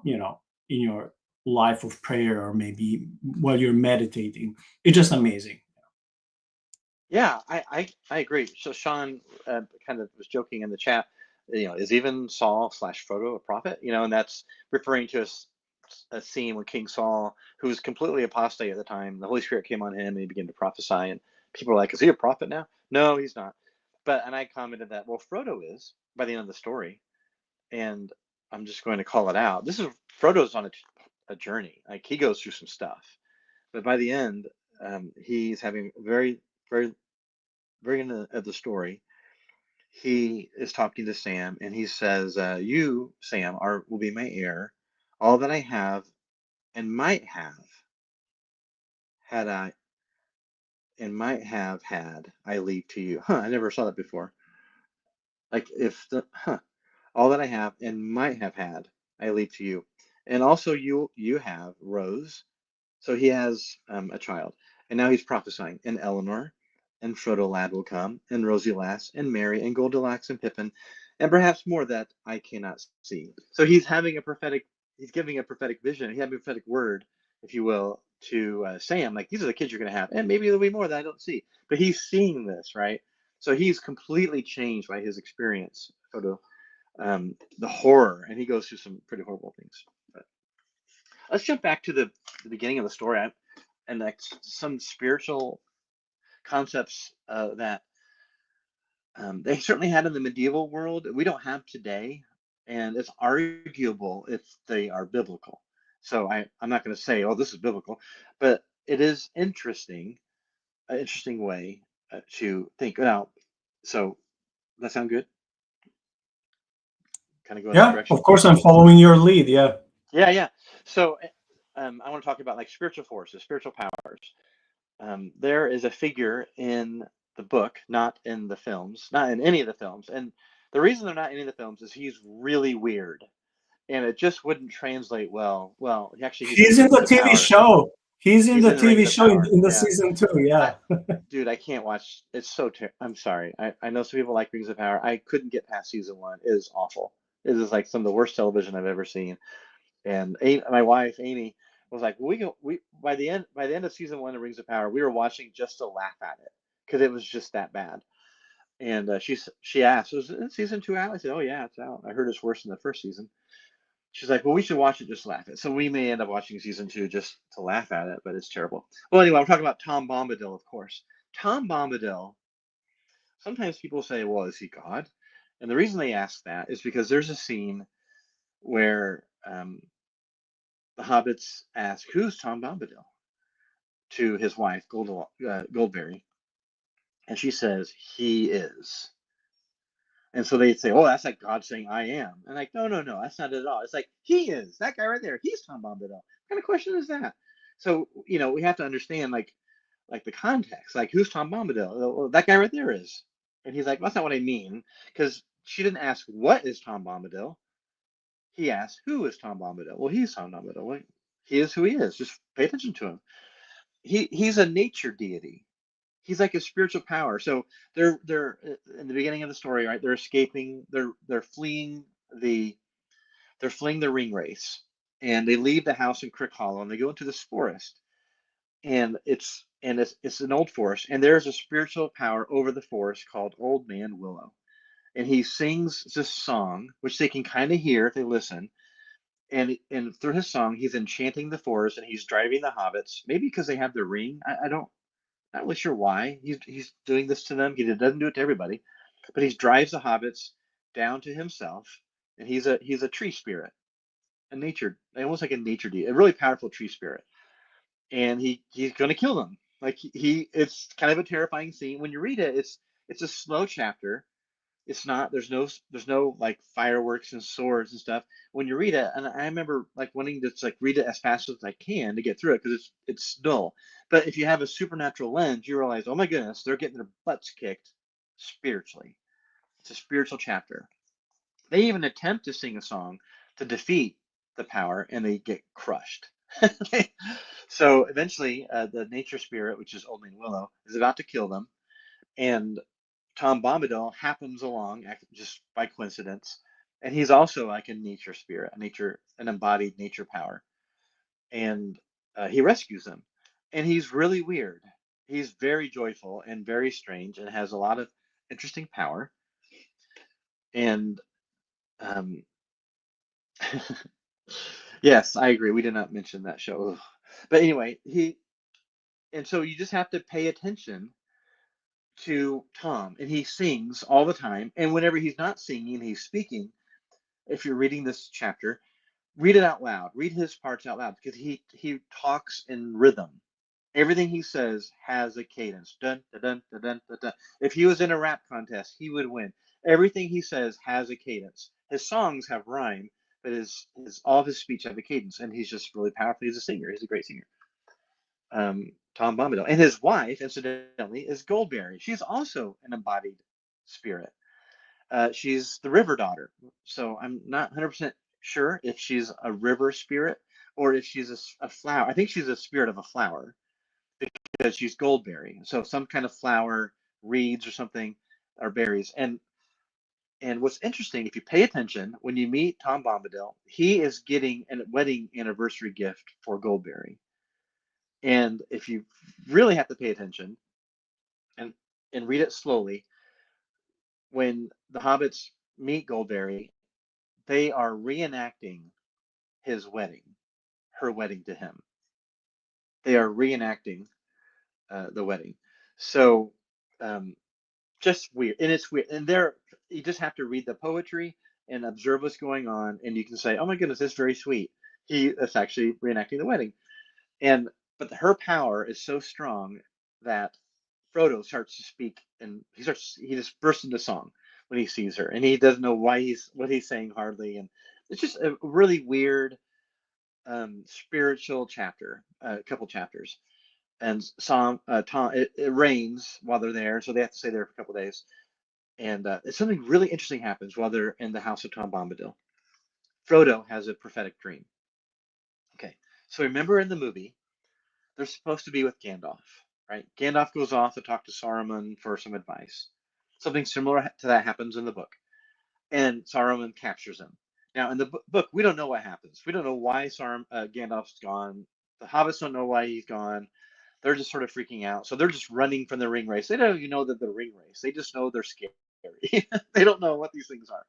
in your life of prayer, or maybe while you're meditating. It's just amazing. Yeah, I agree. So Sean kind of was joking in the chat. Is even Saul slash Frodo a prophet? And that's referring to a scene where King Saul, who was completely apostate at the time, the Holy Spirit came on him and he began to prophesy, and people were like, "Is he a prophet now?" No, he's not. And I commented that, well, Frodo is by the end of the story, and I'm just going to call it out. This is Frodo's on a journey. Like, he goes through some stuff, but by the end, he's having very, very, very end of the story. He is talking to Sam, and he says, "You, Sam, will be my heir. All that I have and might have had I and might have had, I leave to you." Huh? I never saw that before. Like, if the all that I have and might have had, I leave to you, and also you have Rose. So he has a child, and now he's prophesying. And Eleanor, and Frodo lad will come, and Rosie lass, and Mary, and Goldilocks, and Pippin, and perhaps more that I cannot see. So he's having a prophetic. He's giving a prophetic vision. He had a prophetic word, if you will, to Sam. Like, these are the kids you're going to have, and maybe there'll be more that I don't see. But he's seeing this, right? So he's completely changed by his experience, Frodo, the horror, and he goes through some pretty horrible things. But let's jump back to the beginning of the story, and like some spiritual concepts that they certainly had in the medieval world. We don't have today, and it's arguable if they are biblical. So I'm not going to say, oh, this is biblical, but it is interesting, an interesting way to think. Now, so that sound good? Kind of go in that Yeah, direction. of course, I'm following your lead. Yeah. Yeah, yeah. So I want to talk about like spiritual forces, spiritual powers. There is a figure in the book, not in the films, not in any of the films. And the reason they're not in any of the films is he's really weird, and it just wouldn't translate well. Well, actually, he's in the He's in Rings the of TV Power. show. He's in He's the in the Rings TV of show Power. in the Yeah. season 2. I, Yeah. dude, I can't watch. It's so I'm sorry. I know some people like Rings of Power. I couldn't get past season 1. It is awful. It is like some of the worst television I've ever seen. And my wife Amy was like, well, we by the end of season 1 of Rings of Power, we were watching just to laugh at it because it was just that bad. And she asked, "Was season 2 out?" I said, "Oh yeah, it's out. I heard it's worse than the first season." She's like, "Well, we should watch it just to laugh at it." So we may end up watching season 2 just to laugh at it, but it's terrible. Well, anyway, I'm talking about Tom Bombadil, of course. Tom Bombadil. Sometimes people say, "Well, is he God?" And the reason they ask that is because there's a scene where the hobbits ask, "Who's Tom Bombadil?" to his wife, Goldberry, and she says, "He is." And so they say, "Oh, that's like God saying, 'I am.'" And like, no, no, no, that's not it at all. It's like, he is. That guy right there. He's Tom Bombadil. What kind of question is that? So, we have to understand like the context. Like, who's Tom Bombadil? Well, that guy right there is. And he's like, well, that's not what I mean, because she didn't ask what is Tom Bombadil. He asked, who is Tom Bombadil? Well, he's Tom Bombadil. Well, he is who he is. Just pay attention to him. He's a nature deity. He's like a spiritual power. So they're in the beginning of the story, right? They're escaping. They're fleeing the ring race, and they leave the house in Crick Hollow and they go into this forest, and it's an old forest, and there's a spiritual power over the forest called Old Man Willow, and he sings this song which they can kind of hear if they listen, and through his song he's enchanting the forest and he's driving the hobbits, maybe because they have the ring. I don't, not really sure why he's doing this to them. He doesn't do it to everybody, but he drives the hobbits down to himself, and he's a tree spirit, a nature, almost like a nature deity, a really powerful tree spirit, and he's going to kill them. Like it's kind of a terrifying scene when you read it. It's a slow chapter. It's not, there's no like fireworks and swords and stuff when you read it. And I remember like wanting to like read it as fast as I can to get through it because it's dull. But if you have a supernatural lens, you realize, oh my goodness, they're getting their butts kicked spiritually. It's a spiritual chapter. They even attempt to sing a song to defeat the power, and they get crushed. So eventually, the nature spirit, which is Old Man Willow, is about to kill them, and Tom Bombadil happens along just by coincidence, and he's also like a nature spirit, an embodied nature power, and he rescues them. And he's really weird. He's very joyful and very strange, and has a lot of interesting power. And um, yes, I agree. We did not mention that show, ugh. But anyway, and so you just have to pay attention to Tom, and he sings all the time. And whenever he's not singing, he's speaking. If you're reading this chapter, read it out loud. Read his parts out loud because he talks in rhythm. Everything he says has a cadence. Dun dun dun dun dun dun. Dun. If he was in a rap contest, he would win. Everything he says has a cadence. His songs have rhyme, but his all of his speech have a cadence, and he's just really powerful. He's a singer. He's a great singer. Tom Bombadil, and his wife, incidentally, is Goldberry. She's also an embodied spirit. She's the river daughter. So I'm not 100% sure if she's a river spirit or if she's a flower. I think she's a spirit of a flower because she's Goldberry. So some kind of flower, reeds or something, or berries. And what's interesting, if you pay attention, when you meet Tom Bombadil, he is getting a wedding anniversary gift for Goldberry. And if you really have to pay attention and read it slowly, when the hobbits meet Goldberry, they are reenacting his wedding, her wedding to him. They are reenacting the wedding. So just weird, and it's weird. And there, you just have to read the poetry and observe what's going on, and you can say, "Oh my goodness, that's very sweet." It's actually reenacting the wedding, and but her power is so strong that Frodo starts to speak, and he just bursts into song when he sees her, and he doesn't know what he's saying hardly, and it's just a really weird spiritual chapter, a couple chapters. And Tom, it rains while they're there, so they have to stay there for a couple days. And something really interesting happens while they're in the house of Tom Bombadil. Frodo has a prophetic dream. Okay, so remember in the movie, they're supposed to be with Gandalf, right? Gandalf goes off to talk to Saruman for some advice. Something similar to that happens in the book, and Saruman captures him. Now, in the book, we don't know what happens. We don't know why Gandalf's gone. The hobbits don't know why he's gone. They're just sort of freaking out. So they're just running from the ring race. They don't even know that the ring race. They just know they're scary. They don't know what these things are.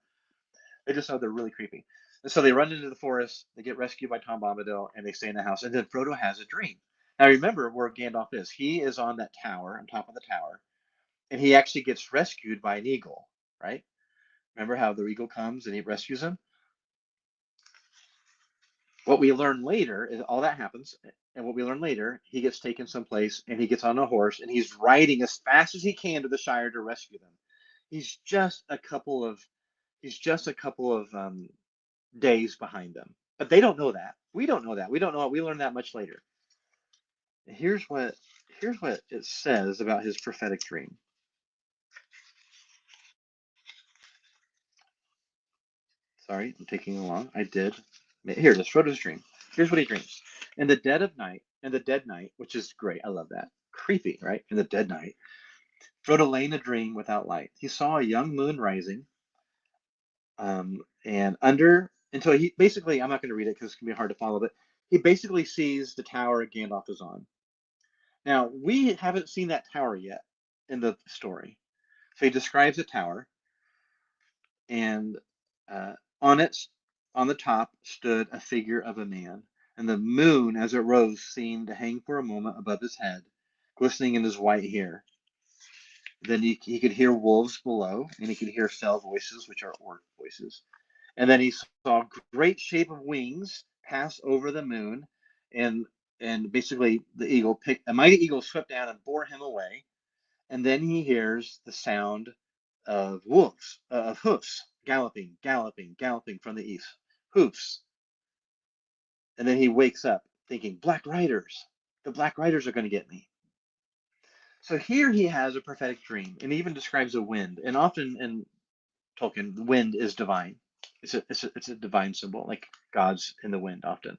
They just know they're really creepy. And so they run into the forest. They get rescued by Tom Bombadil, and they stay in the house. And then Frodo has a dream. Now remember where Gandalf is. He is on that tower, on top of the tower, and he actually gets rescued by an eagle. Right? Remember how the eagle comes and he rescues him? What we learn later is all that happens, and what we learn later, he gets taken someplace and he gets on a horse and he's riding as fast as he can to the Shire to rescue them. He's just a couple of days behind them, but they don't know that. We don't know that. We don't know. We learn that much later. Here's what it says about his prophetic dream. Sorry, I'm taking along. I did. Here, this Frodo's dream. Here's what he dreams. In the dead of night, in the dead night, which is great. I love that. Creepy, right? In the dead night, Frodo lay in a dream without light. He saw a young moon rising, and under until he basically, I'm not going to read it because it's going to be hard to follow, but he basically sees the tower Gandalf is on. Now, we haven't seen that tower yet in the story. So he describes a tower, and on it, on the top, stood a figure of a man, and the moon, as it rose, seemed to hang for a moment above his head, glistening in his white hair. Then he could hear wolves below, and he could hear fell voices, which are orc voices. And then he saw a great shape of wings pass over the moon, and basically a mighty eagle swept down and bore him away. And then he hears the sound of wolves, of hoofs, galloping, galloping, galloping from the east. Hoofs. And then he wakes up thinking, Black Riders. The Black Riders are going to get me. So here he has a prophetic dream, and he even describes a wind. And often in Tolkien, the wind is divine. It's a divine symbol, like God's in the wind often.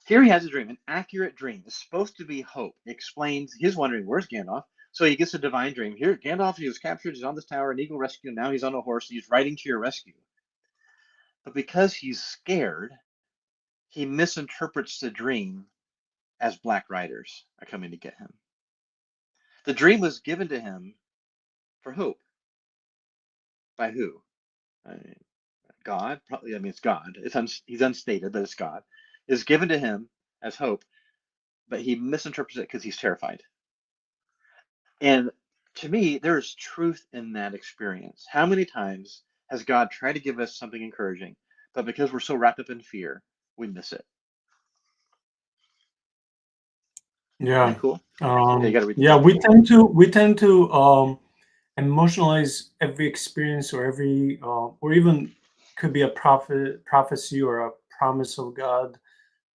Here he has a dream, an accurate dream. It's supposed to be hope. It explains, he's wondering, where's Gandalf? So he gets a divine dream. Here, Gandalf, he was captured, he's on this tower, an eagle rescued him, now he's on a horse, and he's riding to your rescue. But because he's scared, he misinterprets the dream as Black Riders are coming to get him. The dream was given to him for hope. By who? God, probably. I mean, it's God. He's unstated, but it's God. Is given to him as hope, but he misinterprets it because he's terrified. And to me, there's truth in that experience. How many times has God tried to give us something encouraging, but because we're so wrapped up in fear, we miss it? Isn't Yeah. that cool? Yeah, you got to read the Yeah, book. we tend to emotionalize every experience or every or even could be a prophecy or a promise of God.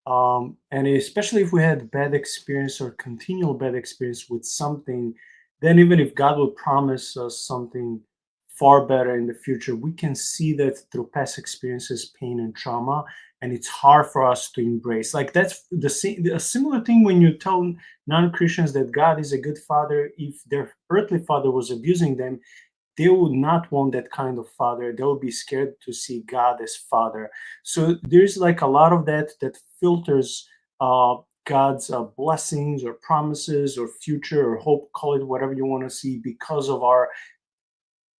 And especially if we had bad experience or continual bad experience with something, then even if God will promise us something far better in the future, we can see that through past experiences, pain and trauma, and it's hard for us to embrace. Like that's a similar thing when you tell non-Christians that God is a good father. If their earthly father was abusing them, they would not want that kind of father. They would be scared to see God as father. So there's like a lot of that filters God's blessings or promises or future or hope, call it whatever you want to see, because of our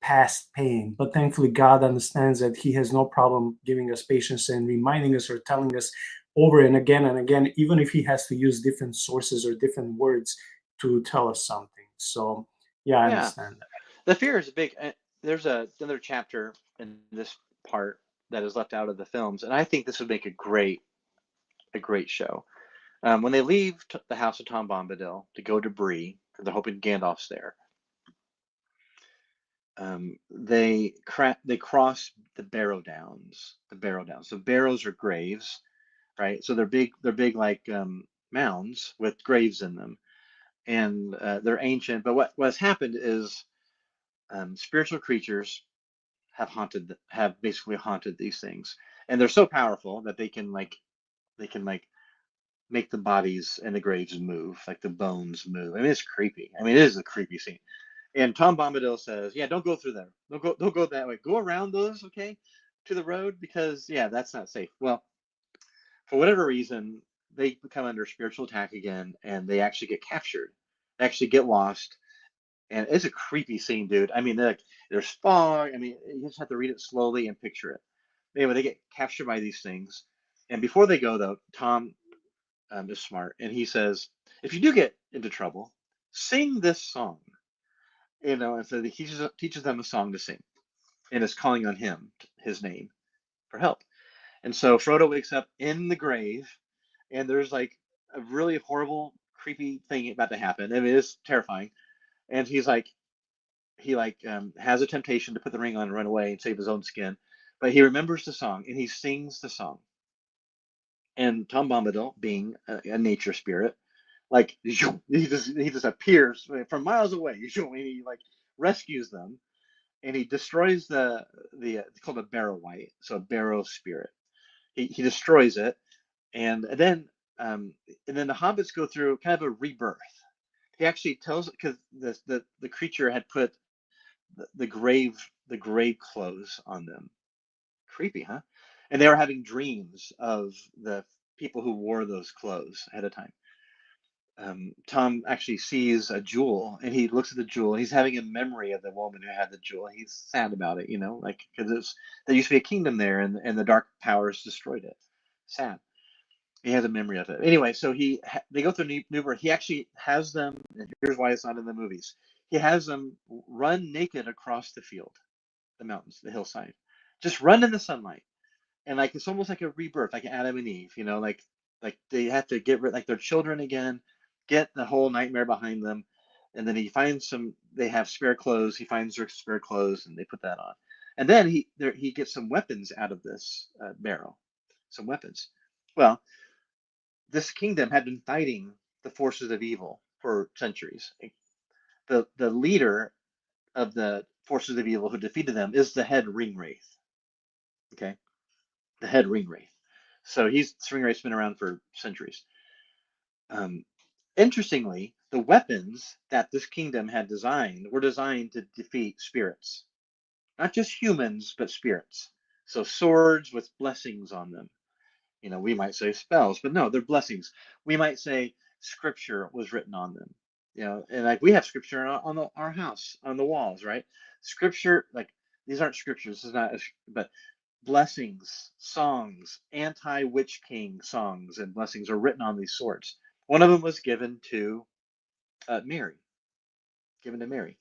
past pain. But thankfully, God understands that He has no problem giving us patience and reminding us or telling us over and again, even if He has to use different sources or different words to tell us something. So, yeah, I Yeah, understand that. the fear is big. There's another chapter in this part that is left out of the films, and I think this would make a great show. When they leave the house of Tom Bombadil to go to Bree, because they're hoping Gandalf's there, they cross the Barrow Downs. The Barrow Downs. So barrows are graves, right? So they're big like mounds with graves in them, and they're ancient. But what has happened is spiritual creatures have basically haunted these things, and they're so powerful that they can make the bodies and the graves move, like the bones move. I mean, it's creepy. I mean, it is a creepy scene. And Tom Bombadil says, "Yeah, don't go through there. Don't go that way. Go around those, okay, to the road because yeah, that's not safe." Well, for whatever reason, they become under spiritual attack again, and they actually get captured. They actually get lost, and it's a creepy scene, dude. I mean, there's fog. I mean, you just have to read it slowly and picture it. Anyway, they get captured by these things, and before they go, though, Tom is smart, and he says, "If you do get into trouble, sing this song." And so he teaches them a song to sing, and is calling on him, his name, for help. And so Frodo wakes up in the grave, and there's like a really horrible, creepy thing about to happen. I mean, it's terrifying. And he has a temptation to put the ring on and run away and save his own skin, but he remembers the song and he sings the song. And Tom Bombadil, being a nature spirit, like he just appears from miles away, and he like rescues them, and he destroys it's called a barrow wight, so a barrow spirit. He destroys it, and then the hobbits go through kind of a rebirth. He actually tells, because the creature had put the grave clothes on them, Creepy, huh? And they were having dreams of the people who wore those clothes ahead of time. Tom actually sees a jewel, and he looks at the jewel. He's having a memory of the woman who had the jewel. He's sad about it, like because there used to be a kingdom there, and the dark powers destroyed it. Sad. He has a memory of it. Anyway, so they go through Newburgh. He actually has them, and here's why it's not in the movies. He has them run naked across the field, the mountains, the hillside, just run in the sunlight, and like it's almost like a rebirth, like Adam and Eve. Like they have to get rid, like their children again, get the whole nightmare behind them, and then he finds some. They have spare clothes. He finds their spare clothes, and they put that on, and then he gets some weapons out of this barrel, some weapons. Well, this kingdom had been fighting the forces of evil for centuries. The leader of the forces of evil who defeated them is the head ring wraith. Okay, the head ring wraith. So this ring wraith's been around for centuries. Interestingly, the weapons that this kingdom had designed were designed to defeat spirits, not just humans, but spirits. So swords with blessings on them. We might say spells, but no, they're blessings. We might say scripture was written on them. And like we have scripture on our house, on the walls, right? Scripture, like these aren't scriptures. This is not, but blessings, songs, anti-witch king songs and blessings are written on these swords. One of them was given to Mary. Given to Mary.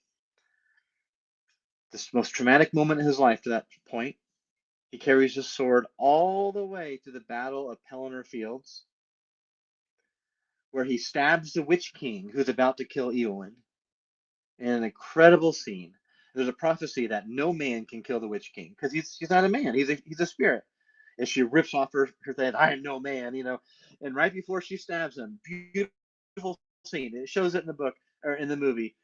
This most traumatic moment in his life to that point. He carries his sword all the way to the Battle of Pelennor Fields, where he stabs the Witch King who's about to kill Eowyn. In an incredible scene. There's a prophecy that no man can kill the Witch King because he's not a man. He's a spirit. And she rips off her head. I am no man, And right before she stabs him, beautiful scene. It shows it in the book or in the movie.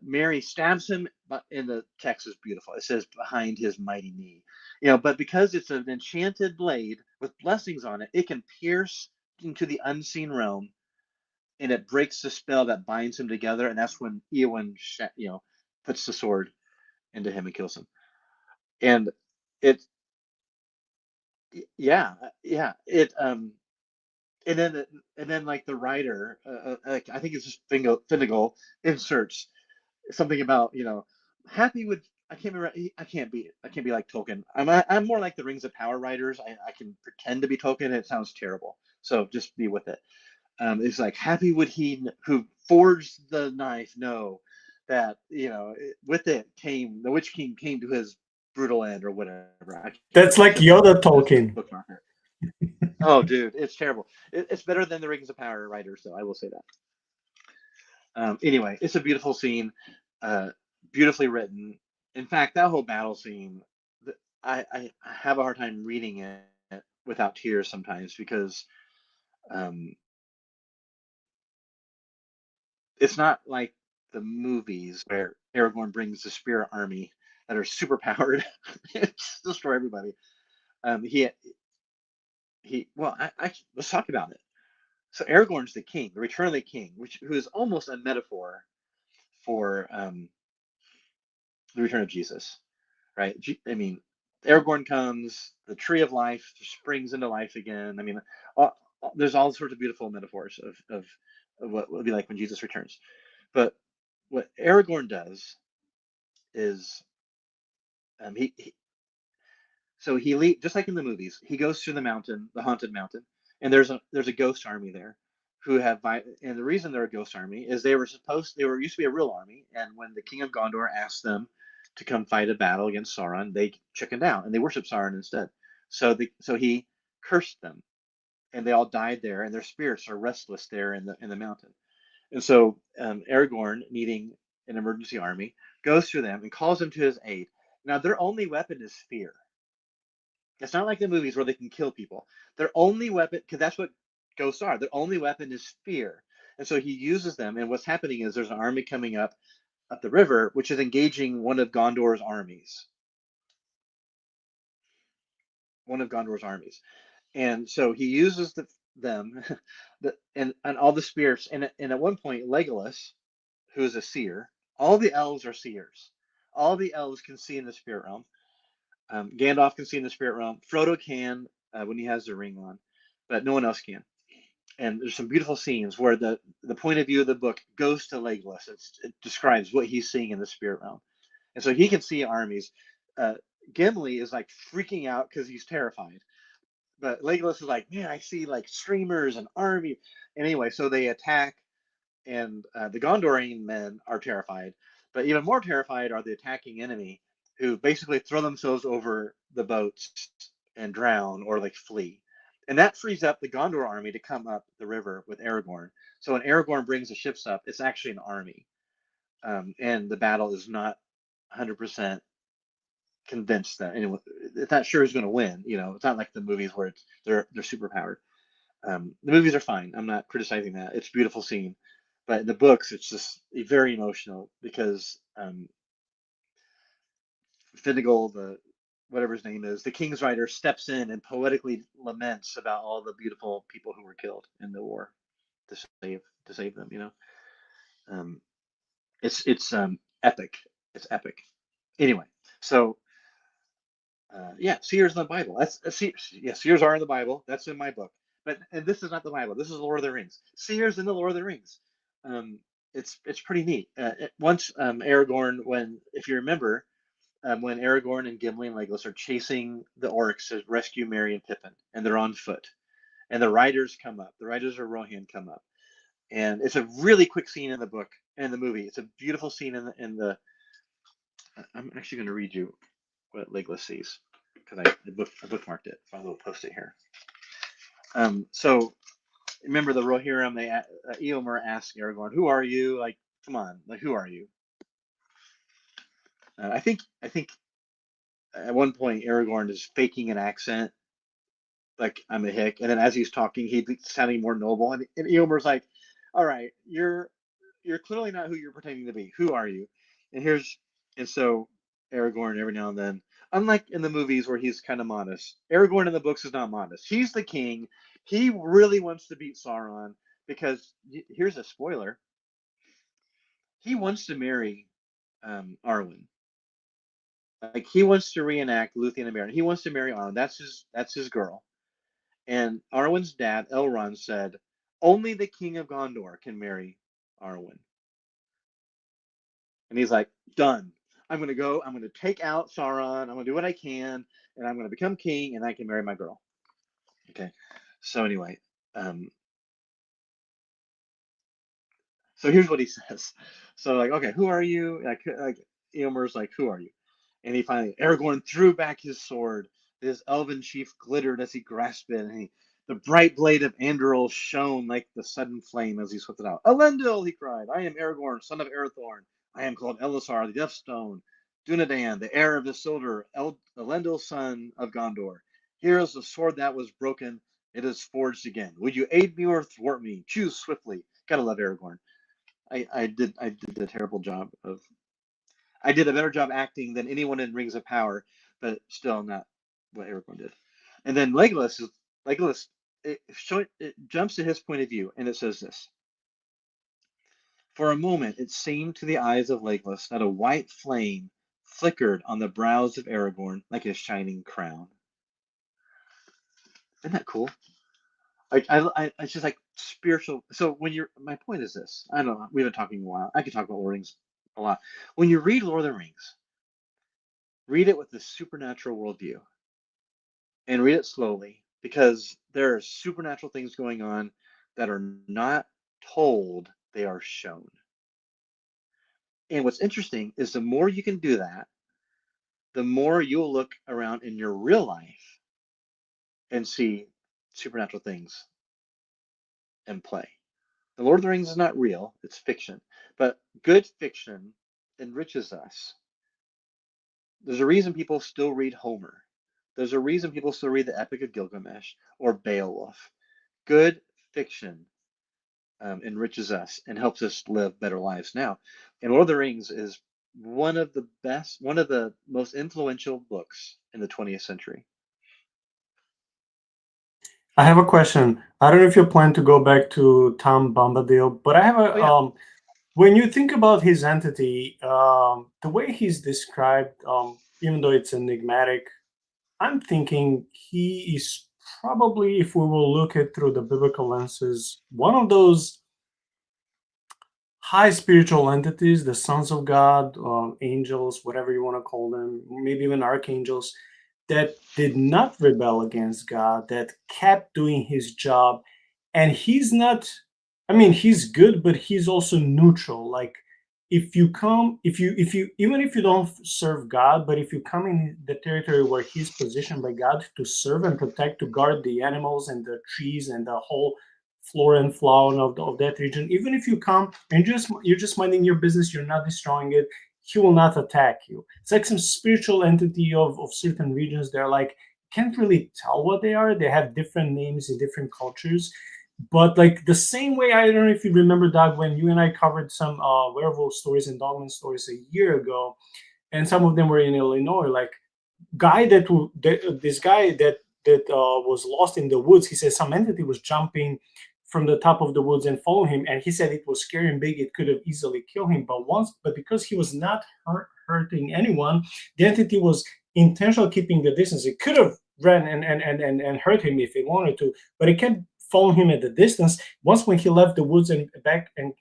Mary stabs him, but in the text is beautiful. It says behind his mighty knee, but because it's an enchanted blade with blessings on it, it can pierce into the unseen realm, and it breaks the spell that binds him together. And that's when Eowyn, puts the sword into him and kills him. And it, yeah, and then like the writer, like I think it's just Finnegal inserts something about happy would I can't remember I can't be like Tolkien. I'm more like the Rings of Power writers. I can pretend to be Tolkien. It sounds terrible, so just be with it. It's like happy would he who forged the knife know that with it came the Witch King came to his brutal end or whatever. That's like Yoda Tolkien. Oh, dude, it's terrible. It's better than the Rings of Power writers, though. I will say that. Anyway, it's a beautiful scene, beautifully written. In fact, that whole battle scene, I have a hard time reading it without tears sometimes because it's not like the movies where Aragorn brings the spirit army that are super powered and destroy everybody. Let's talk about it. So Aragorn's the king, the Return of the King, who is almost a metaphor for the return of Jesus, right? I mean, Aragorn comes, the tree of life springs into life again. I mean, there's all sorts of beautiful metaphors of what will be like when Jesus returns. But what Aragorn does is just like in the movies, he goes to the mountain, the haunted mountain, and there's a ghost army there who have and the reason they're a ghost army is they were used to be a real army, and when the king of Gondor asked them to come fight a battle against Sauron, they chickened out and they worshiped Sauron instead. So he cursed them, and they all died there, and their spirits are restless there in the mountain. And so Aragorn, needing an emergency army, goes to them and calls them to his aid. Now their only weapon is fear. It's not like the movies where they can kill people. Their only weapon, because that's what ghosts are. Their only weapon is fear. And so he uses them. And what's happening is there's an army coming up the river, which is engaging one of Gondor's armies. One of Gondor's armies. And so he uses them and all the spirits. And at one point, Legolas, who is a seer, all the elves are seers. All the elves can see in the spirit realm. Gandalf can see in the spirit realm. Frodo can when he has the ring on, but no one else can. And there's some beautiful scenes where the point of view of the book goes to Legolas. It describes what he's seeing in the spirit realm, and so he can see armies. Gimli is like freaking out because he's terrified, but Legolas is like, man, I see like streamers and army. Anyway, so they attack, and the Gondorian men are terrified, but even more terrified are the attacking enemy, who basically throw themselves over the boats and drown or like flee. And that frees up the Gondor army to come up the river with Aragorn. So when Aragorn brings the ships up, it's actually an army. And the battle is not 100% convinced that anyone, it's not sure who's going to win. You know, it's not like the movies where they're super powered. The movies are fine. I'm not criticizing that. It's a beautiful scene. But in the books, it's just very emotional because Finnegal, whatever his name is, the King's Rider, steps in and poetically laments about all the beautiful people who were killed in the war to save them. You know, it's epic. It's epic. Anyway, so yeah, seers in the Bible. Seers are in the Bible. That's in my book. And this is not the Bible. This is Lord of the Rings. Seers in the Lord of the Rings. It's pretty neat. Once Aragorn, if you remember, when Aragorn and Gimli and Legolas are chasing the orcs to rescue Merry and Pippin, and they're on foot, and the riders come up. The riders of Rohan come up, and it's a really quick scene in the book and the movie. It's a beautiful scene in the. I'm actually going to read you what Legolas sees because I bookmarked it. So I will post it here. So remember the Rohirrim? Eomer asks Aragorn, "Who are you? Like, come on, like, who are you?" I think at one point Aragorn is faking an accent, like I'm a hick, and then as he's talking, he's sounding more noble, and Eomer's like, "All right, you're clearly not who you're pretending to be. Who are you?" And so Aragorn every now and then, unlike in the movies where he's kind of modest, Aragorn in the books is not modest. He's the king. He really wants to beat Sauron because here's a spoiler. He wants to marry Arwen. Like, he wants to reenact Luthien and Beren. He wants to marry Arwen. That's his girl. And Arwen's dad, Elrond, said, only the king of Gondor can marry Arwen. And he's like, done. I'm going to take out Sauron. I'm going to do what I can, and I'm going to become king, and I can marry my girl. Okay. So anyway, so here's what he says. So like, okay, who are you? Like Eomer's like, who are you? And Aragorn threw back his sword. His elven chief glittered as he grasped it, and the bright blade of Anduril shone like the sudden flame as he swept it out. Elendil, he cried, I am Aragorn, son of Arathorn. I am called Elisar, the Deathstone. Dunedain, the heir of Isildur, Elendil, son of Gondor. Here is the sword that was broken. It is forged again. Would you aid me or thwart me? Choose swiftly. Gotta love Aragorn. I did a terrible job of. I did a better job acting than anyone in Rings of Power, but still not what Aragorn did. And then Legolas it jumps to his point of view, and it says this. For a moment, it seemed to the eyes of Legolas that a white flame flickered on the brows of Aragorn like a shining crown. Isn't that cool? It's just like spiritual. So my point is this. I don't know. We've been talking a while. I could talk about Lord of the Rings a lot. When you read Lord of the Rings, read it with the supernatural worldview, and read it slowly, because there are supernatural things going on that are not told; they are shown. And what's interesting is the more you can do that, the more you'll look around in your real life and see supernatural things in play. The Lord of the Rings is not real, it's fiction. But good fiction enriches us. There's a reason people still read Homer. There's a reason people still read the Epic of Gilgamesh or Beowulf. Good fiction enriches us and helps us live better lives now. And Lord of the Rings is one of the most influential books in the 20th century. I have a question. I don't know if you plan to go back to Tom Bombadil, but I have a. When you think about his entity, the way he's described, even though it's enigmatic, I'm thinking he is probably, if we will look at through the biblical lenses, one of those high spiritual entities, the sons of God, angels, whatever you want to call them, maybe even archangels, that did not rebel against God, that kept doing his job. And he's not, I mean, he's good, but he's also neutral. Like, if you come, even if you don't serve God, but if you come in the territory where he's positioned by God to serve and protect, to guard the animals and the trees and the whole flora and fauna of that region, even if you come and you're just minding your business, you're not destroying it, he will not attack you. It's like some spiritual entity of certain regions. They're like, can't really tell what they are. They have different names in different cultures. But like the same way, I don't know if you remember, Doug, when you and I covered some werewolf stories and dogman stories a year ago, and some of them were in Illinois. Like this guy that was lost in the woods. He says some entity was jumping from the top of the woods and following him, and he said it was scary and big. It could have easily killed him, but because he was not hurting anyone, the entity was intentional keeping the distance. It could have ran and hurt him if it wanted to, but it kept following him at the distance. Once when he left the woods and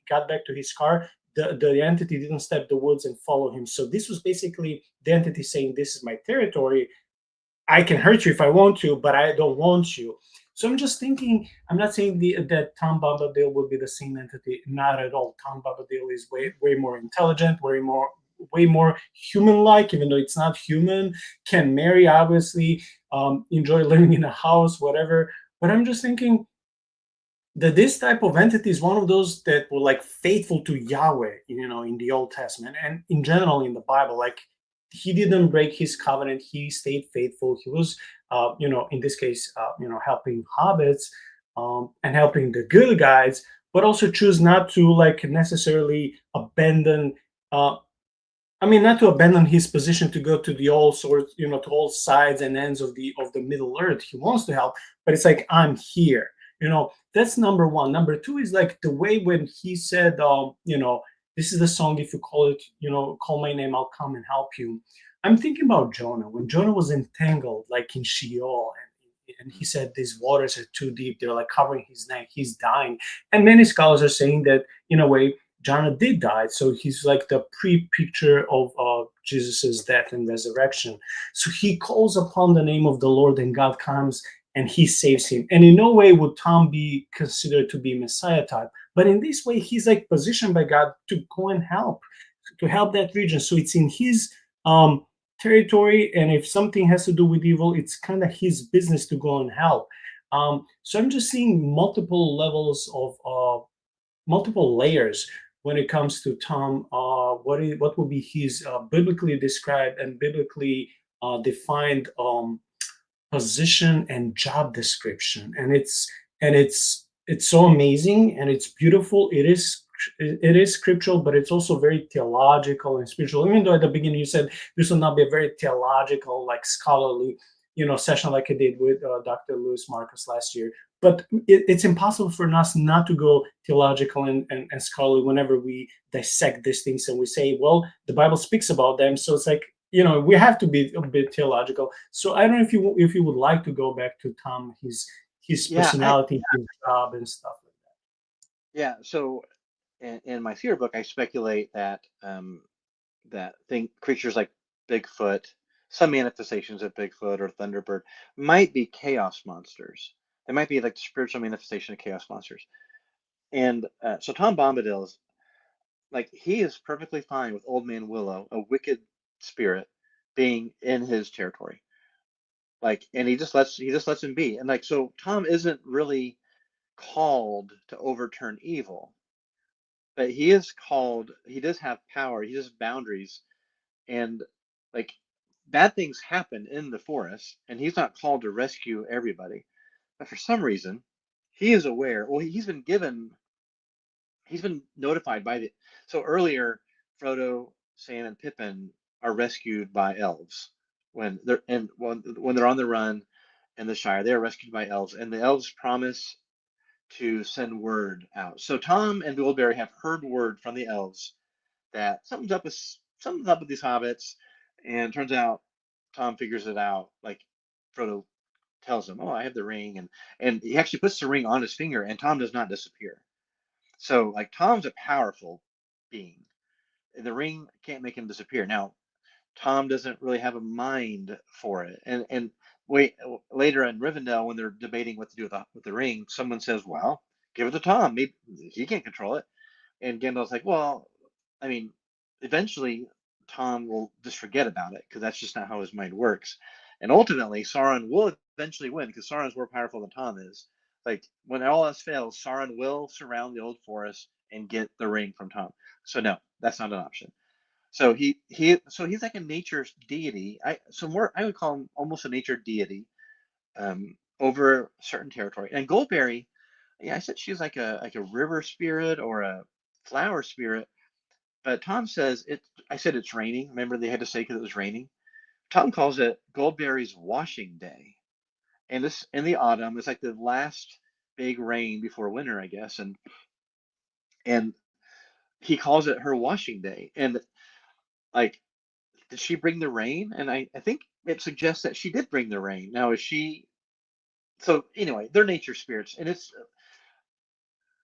got back to his car, the entity didn't step the woods and follow him. So this was basically the entity saying, this is my territory. I can hurt you if I want to, but I don't want you. So I'm just thinking, I'm not saying that Tom Bombadil would be the same entity. Not at all. Tom Bombadil is way more intelligent, way more human-like, even though it's not human. Can marry, obviously, enjoy living in a house, whatever. But I'm just thinking that this type of entity is one of those that were like faithful to Yahweh, in the Old Testament and in general in the Bible. Like, he didn't break his covenant. He stayed faithful. He was, in this case, helping hobbits and helping the good guys, but also choose not to like necessarily abandon. Not to abandon his position to go to the all sorts, to all sides and ends of the Middle Earth. He wants to help, but it's like, I'm here. That's number one. Number two is like the way when he said, this is the song, if you call it, call my name, I'll come and help you. I'm thinking about Jonah. When Jonah was entangled, like in Sheol, and he said these waters are too deep, they're like covering his neck, he's dying. And many scholars are saying that, in a way, Jonah did die. So he's like the pre-picture of Jesus's death and resurrection. So he calls upon the name of the Lord, and God comes and he saves him. And in no way would Tom be considered to be Messiah type. But in this way, he's like positioned by God to go and help that region. So it's in his territory. And if something has to do with evil, it's kind of his business to go and help. So I'm just seeing multiple levels of multiple layers when it comes to Tom. What will be his biblically described and biblically defined position and job description? And it's so amazing and it's beautiful. It is scriptural, but it's also very theological and spiritual. Even though at the beginning you said this will not be a very theological, like scholarly, session like I did with Dr. Lewis Marcus last year. But it's impossible for us not to go theological and scholarly whenever we dissect these things and we say, well, the Bible speaks about them. So it's like, we have to be a bit theological. So I don't know if you would like to go back to Tom, his personality, his job, and stuff like that. Yeah. So in my fear book, I speculate that creatures like Bigfoot, some manifestations of Bigfoot or Thunderbird, might be chaos monsters. They might be like the spiritual manifestation of chaos monsters. And so Tom Bombadil is like, he is perfectly fine with Old Man Willow, a wicked spirit, being in his territory. Like, and he just lets him be. And like, so Tom isn't really called to overturn evil, but he is called, he does have power, he has boundaries, and like, bad things happen in the forest, and he's not called to rescue everybody. But for some reason, he is aware. Well, he's been notified by the. So earlier, Frodo, Sam, and Pippin are rescued by elves when they're on the run in the Shire. They are rescued by elves, and the elves promise to send word out. So Tom and Goldberry have heard word from the elves that something's up with these hobbits, and it turns out Tom figures it out. Like Frodo tells him, "Oh, I have the ring," and he actually puts the ring on his finger, and Tom does not disappear. So like Tom's a powerful being. The ring can't make him disappear. Now Tom doesn't really have a mind for it, and wait later in Rivendell when they're debating what to do with the ring, someone says, "Well, give it to Tom. Maybe he can't control it." And Gandalf's like, "Well, I mean, eventually Tom will just forget about it because that's just not how his mind works. And ultimately, Sauron will eventually win because Sauron's more powerful than Tom is. Like when all else fails, Sauron will surround the old forest and get the ring from Tom. So no, that's not an option. So he's like a nature deity. I would call him almost a nature deity over certain territory. And Goldberry, yeah, I said she's like a river spirit or a flower spirit. But Tom says it. I said it's raining. Remember they had to say because it was raining. Tom calls it Goldberry's washing day, and this in the autumn. It's like the last big rain before winter, I guess, and he calls it her washing day. And like, did she bring the rain? And I think it suggests that she did bring the rain. Now is she? So anyway, they're nature spirits, and it's.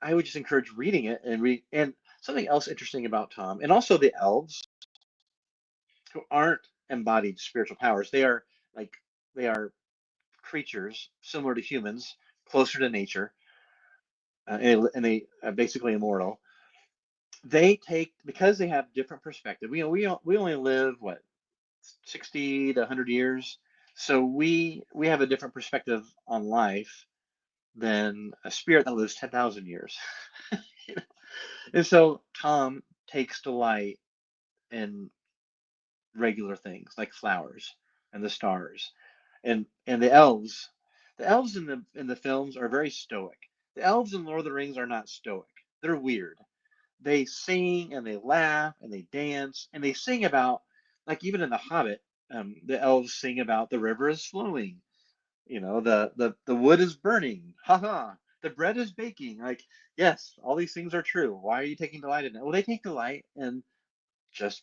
I would just encourage reading it and read. And something else interesting about Tom, and also the elves who aren't embodied spiritual powers. Like they are creatures similar to humans, closer to nature, and they are basically immortal. They take because they have different perspective. We only live what 60 to 100 years, so we have a different perspective on life than a spirit that lives 10,000 years. You know? And so Tom takes delight in regular things like flowers and the stars and the elves in the films are very stoic. The elves in Lord of the Rings are not stoic. They're weird. They sing and they laugh and they dance and they sing about, like even in the Hobbit, the elves sing about the river is flowing, the wood is burning, haha, the bread is baking. Like, yes, all these things are true. Why are you taking delight in it? Well, they take delight in just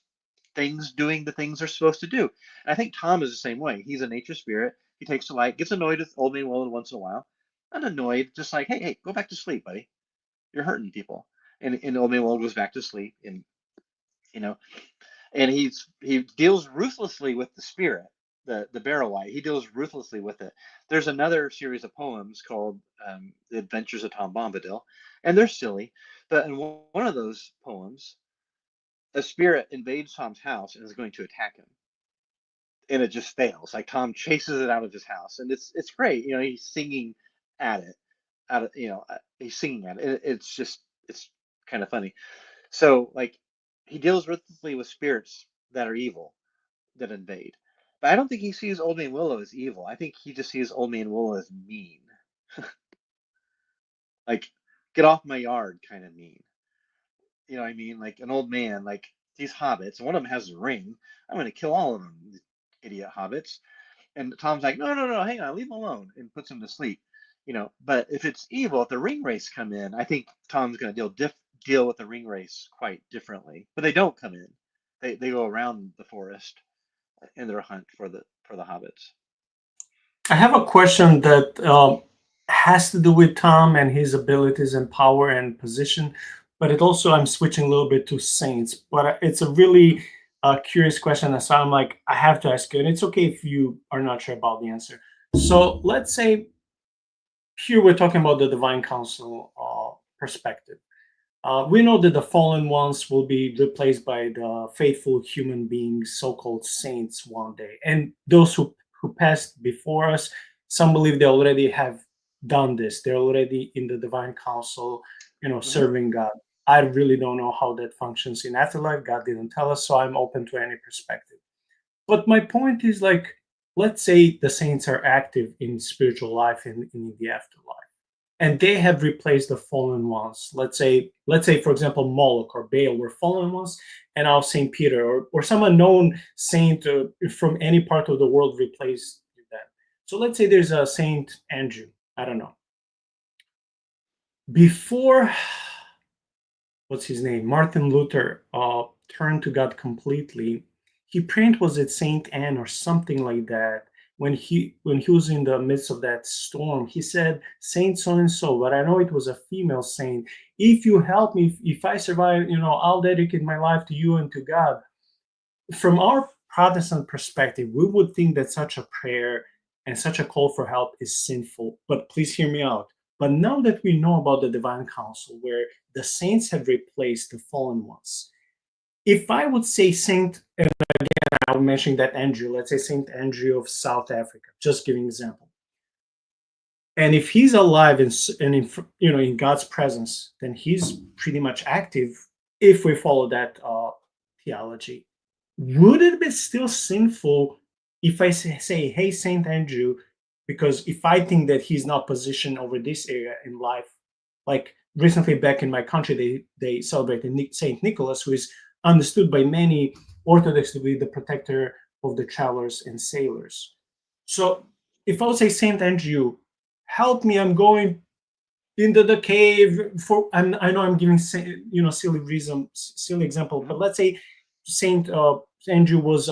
things doing the things they're supposed to do. And I think Tom is the same way. He's a nature spirit. He takes delight, gets annoyed with Old Man Willow once in a while. Not annoyed, just like, hey, go back to sleep, buddy. You're hurting people. And Old Man Willow goes back to sleep, and you know, and he deals ruthlessly with the spirit, the Barrow-wight. He deals ruthlessly with it. There's another series of poems called The Adventures of Tom Bombadil, and they're silly, but in one of those poems, a spirit invades Tom's house and is going to attack him, and it just fails. Like Tom chases it out of his house, and it's great. He's singing at it, he's singing at it. It's kind of funny. So like he deals ruthlessly with spirits that are evil that invade, but I don't think he sees Old Man Willow as evil. I think he just sees Old Man Willow as mean, like get off my yard kind of mean. You know what I mean? Like an old man, like these hobbits. One of them has a ring. I'm going to kill all of them, idiot hobbits. And Tom's like, no, no, no, hang on, leave him alone, and puts him to sleep. But if it's evil, if the ring race come in, I think Tom's going to deal with the ring race quite differently. But they don't come in. They go around the forest in their hunt for the hobbits. I have a question that has to do with Tom and his abilities and power and position, but it also I'm switching a little bit to saints. But it's a really curious question, and so I'm like I have to ask you, and it's okay if you are not sure about the answer. So let's say here we're talking about the Divine Council perspective. We know that the fallen ones will be replaced by the faithful human beings, so-called saints, one day. And those who passed before us, some believe they already have done this. They're already in the divine council, serving God. I really don't know how that functions in afterlife. God didn't tell us, so I'm open to any perspective. But my point is like, let's say the saints are active in spiritual life in the afterlife and they have replaced the fallen ones. Let's say, for example, Moloch or Baal were fallen ones, and now Saint Peter or some unknown saint from any part of the world replaced them. So let's say there's a Saint Andrew. I don't know. Before, what's his name? Martin Luther turned to God completely. he prayed, was it Saint Anne or something like that? When he was in the midst of that storm, he said, Saint so and so, but I know it was a female saint. If you help me, if I survive, I'll dedicate my life to you and to God. From our Protestant perspective, we would think that such a prayer and such a call for help is sinful. But please hear me out. But now that we know about the Divine Council, where the saints have replaced the fallen ones, if I would say Saint, and again, I'm mentioning that Andrew, let's say Saint Andrew of South Africa, just giving an example. And if he's alive and in God's presence, then he's pretty much active if we follow that theology. Would it be still sinful if I say, hey, Saint Andrew, because if I think that he's not positioned over this area in life, like recently back in my country, they celebrated Saint Nicholas, who is understood by many Orthodox to be the protector of the travelers and sailors. So if I would say, Saint Andrew, help me, I'm going into the cave I know I'm giving silly example, but let's say Saint Andrew was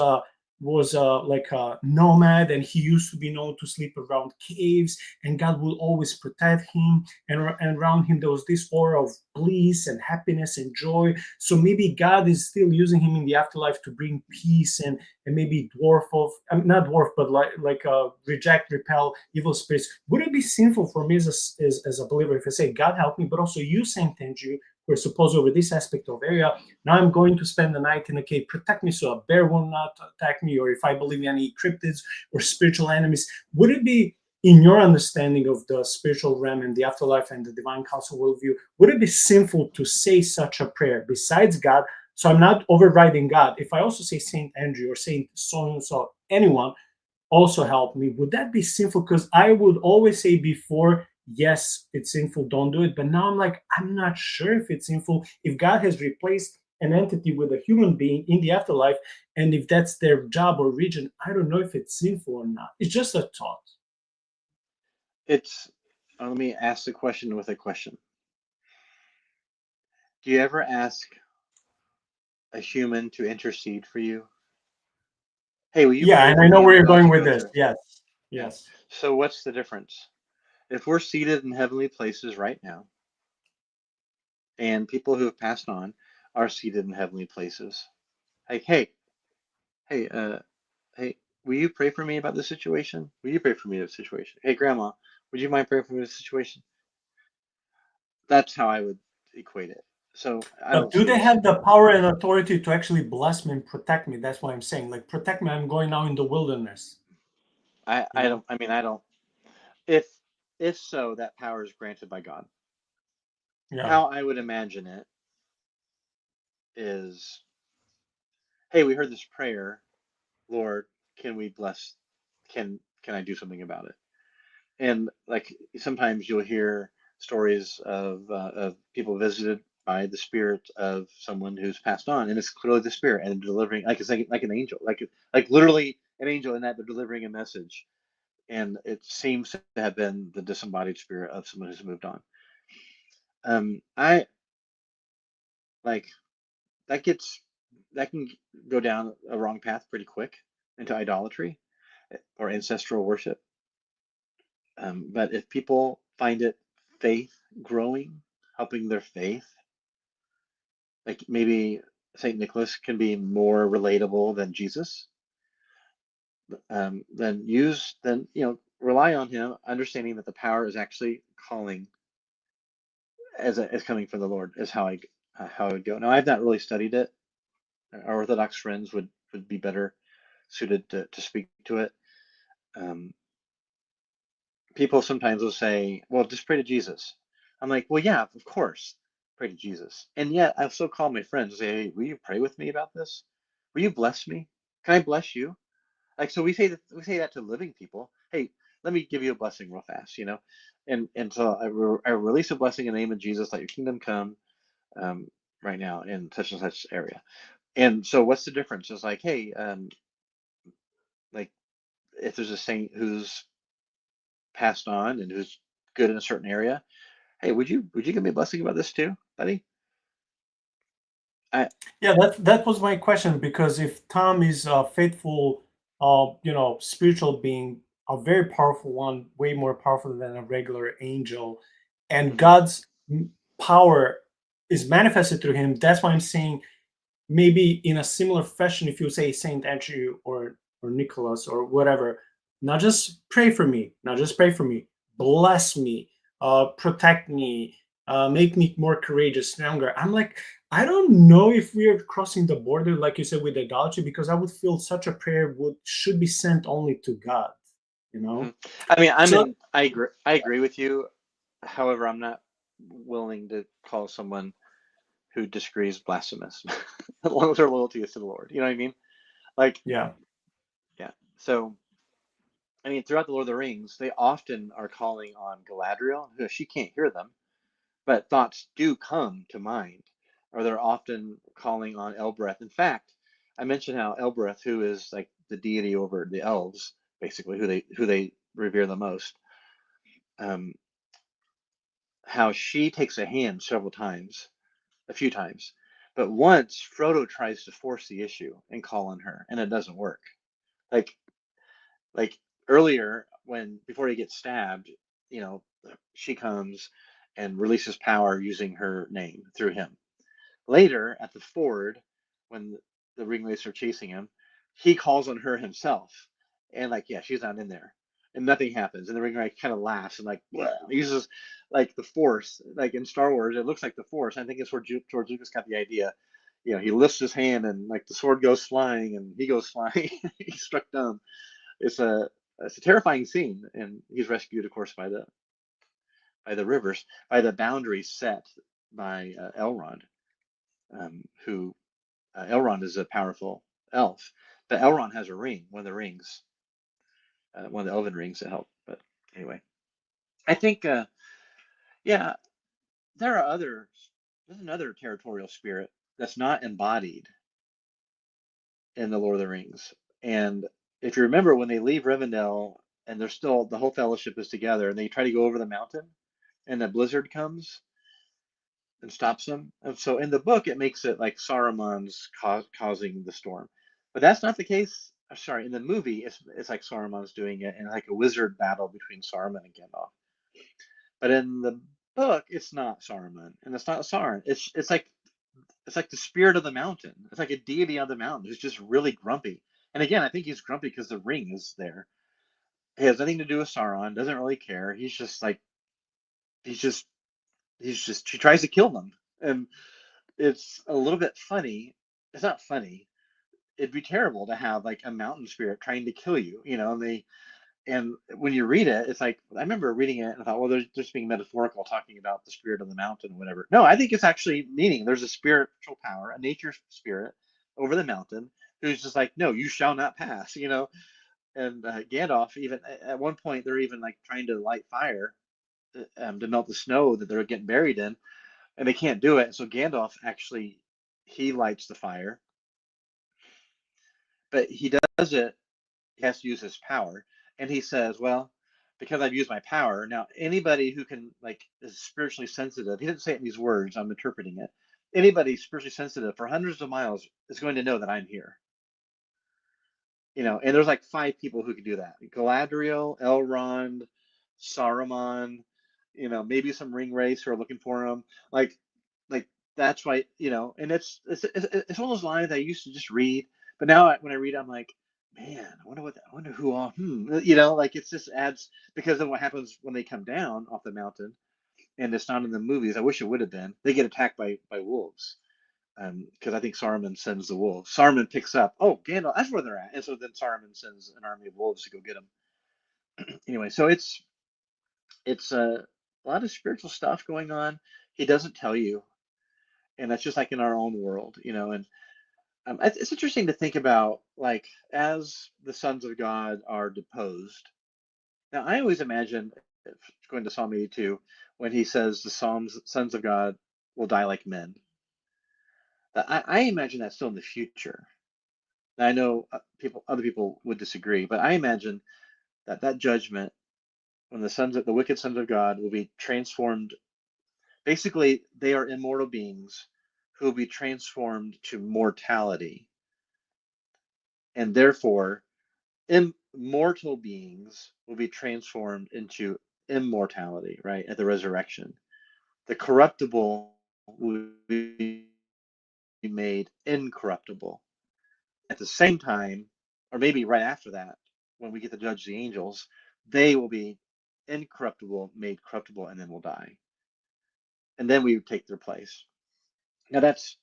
like a nomad, and he used to be known to sleep around caves, and God will always protect him, and around him there was this aura of bliss and happiness and joy. So maybe God is still using him in the afterlife to bring peace and maybe not dwarf, but like reject, repel evil spirits. Would it be sinful for me as a believer if I say, God help me, but also you, Saint Andrew, we're supposed over this aspect of area. Now I'm going to spend the night in a cave. Protect me so a bear will not attack me, or if I believe in any cryptids or spiritual enemies. Would it be, in your understanding of the spiritual realm and the afterlife and the Divine Council Worldview, would it be sinful to say such a prayer besides God? So I'm not overriding God. If I also say Saint Andrew or Saint so-and-so, anyone, also help me, would that be sinful? Because I would always say before, yes, it's sinful, don't do it. But now I'm like, I'm not sure if it's sinful. If God has replaced an entity with a human being in the afterlife, and if that's their job or region, I don't know if it's sinful or not. It's just a thought. It's let me ask the question with a question. Do you ever ask a human to intercede for you? Hey, will you Yeah, pray and for I know me where I'm you're about going to with go this. through? Yes. Yeah. Yes. So what's the difference? If we're seated in heavenly places right now, and people who have passed on are seated in heavenly places, like, hey, hey, will you pray for me about this situation? Will you pray for me about this situation? Hey, Grandma, would you mind praying for me about this situation? That's how I would equate it. So I But don't do see they it as have the sinful. power and authority to actually bless me and protect me? That's what I'm saying. Like, protect me, I'm going now in the wilderness. I don't. I mean, I don't. If if so, that power is granted by God. Yeah. How I would imagine it is, hey, we heard this prayer, Lord, can we bless? Can I do something about it? And like sometimes you'll hear stories of people visited by the spirit of someone who's passed on, and it's clearly the spirit and delivering, like it's like an angel, like literally an angel in that they're delivering a message, and it seems to have been the disembodied spirit of someone who's moved on. I like that gets that can go down a wrong path pretty quick into idolatry or ancestral worship. But if people find it faith growing, helping their faith, like maybe Saint Nicholas can be more relatable than Jesus, then rely on him, understanding that the power is actually calling as coming from the Lord is how I would go. Now I've not really studied it. Our Orthodox friends would be better suited to speak to it. Um, People sometimes will say, well, just pray to Jesus. I'm like, well, yeah, of course, pray to Jesus. And yet I still call my friends and say, hey, will you pray with me about this? Will you bless me? Can I bless you? Like, so we say that to living people. Hey, let me give you a blessing real fast, and so I release a blessing in the name of Jesus, let your kingdom come um, right now in such and such area. And so what's the difference? It's like, hey, like if there's a saint who's passed on and who's good in a certain area, hey, would you give me a blessing about this too, buddy? Yeah, that was my question, because if Tom is a faithful, spiritual being, a very powerful one, way more powerful than a regular angel, and Mhm. God's power is manifested through him, that's why I'm saying maybe in a similar fashion, if you say Saint Andrew or Nicholas or whatever, not just pray for me, not just pray for me, bless me, protect me, make me more courageous, stronger. I'm like, I don't know if we are crossing the border, like you said, with idolatry, because I would feel such a prayer should be sent only to God, you Mhm. know. I mean, So I agree with you. However, I'm not willing to call someone who disagrees blasphemous, as long as their loyalty is to the Lord. You know what I mean? Like, yeah, yeah. So, I mean, throughout the Lord of the Rings, they often are calling on Galadriel, who she can't hear them, but thoughts do come to mind, or they're often calling on Elbereth. In fact, I mentioned how Elbereth, who is like the deity over the elves, basically who they revere the most, um, how she takes a hand several times, a few times, but once Frodo tries to force the issue and call on her, and it doesn't work. Like like earlier, when before he gets stabbed, you know, she comes and releases power using her name through him. Later, at the ford, when the ringleaders are chasing him, he calls on her himself, and like, yeah, she's not in there, and nothing happens. And the ringleader kind of laughs and like uses like the Force, like in Star Wars, it looks like the Force. I think it's where George Lucas got the idea. You know, he lifts his hand and like the sword goes flying and he goes flying. He's struck dumb. It's a it's a terrifying scene, and he's rescued, of course, by the rivers, by the boundaries set by Elrond, who Elrond is a powerful elf, but Elrond has a ring, one of the rings, one of the elven rings that help. But anyway, I think, yeah, there are other. There's another territorial spirit that's not embodied in the Lord of the Rings. And if you remember, when they leave Rivendell and they're still the whole fellowship is together, and they try to go over the mountain, and a blizzard comes and stops them. And so in the book, it makes it like Saruman's causing the storm, but that's not the case. Sorry, in the movie, it's like Saruman's doing it, and like a wizard battle between Saruman and Gandalf. But in the book, it's not Saruman, and it's not Sauron. It's like the spirit of the mountain. It's like a deity of the mountain who's just really grumpy. And again, I think he's grumpy because the ring is there. It has nothing to do with Sauron. Doesn't really care. He's just like he's just he tries to kill them, and it's a little bit funny. It's not funny. It'd be terrible to have like a mountain spirit trying to kill you, you know. And when you read it, it's like I remember reading it and I thought, well, they're just being metaphorical, talking about the spirit of the mountain or whatever. No, I think it's actually meaning there's a spiritual power, a nature spirit over the mountain who's just like, no, you shall not pass, you know. And Gandalf, even at one point, they're even like trying to light fire to melt the snow that they're getting buried in, and they can't do it. So Gandalf actually he lights the fire, but he does it. He has to use his power, and he says, "Well, because I've used my power now, anybody who can like is spiritually sensitive." He didn't say it in these words. I'm interpreting it. Anybody spiritually sensitive for hundreds of miles is going to know that I'm here. You know, and there's like 5 people who can do that: Galadriel, Elrond, Saruman. You know, maybe some ring wraiths who are looking for him. Like like that's why, you know. And it's one of those lines I used to just read, but now when I read I'm like, man, I wonder who all you know, like it just adds because of what happens when they come down off the mountain, and it's not in the movies. I wish it would have been. They get attacked by wolves, because I think Saruman sends the wolves. Saruman picks up, oh, Gandalf, that's where they're at, and so then Saruman sends an army of wolves to go get them. Anyway, so it's a lot of spiritual stuff going on. He doesn't tell you, and that's just like in our own world, you know. And it's interesting to think about, like, as the sons of God are deposed. Now, I always imagine, going to Psalm 82, when he says the sons of God will die like men. I imagine that's still in the future. Now, I know other people would disagree, but I imagine that judgment, when the wicked sons of God will be transformed. Basically, they are immortal beings who will be transformed to mortality, and therefore immortal beings will be transformed into immortality, right, at the resurrection. The corruptible will be made incorruptible. At the same time, or maybe right after that, when we get to judge the angels, they will be incorruptible, made corruptible, and then will die. And then we would take their place. Now, that's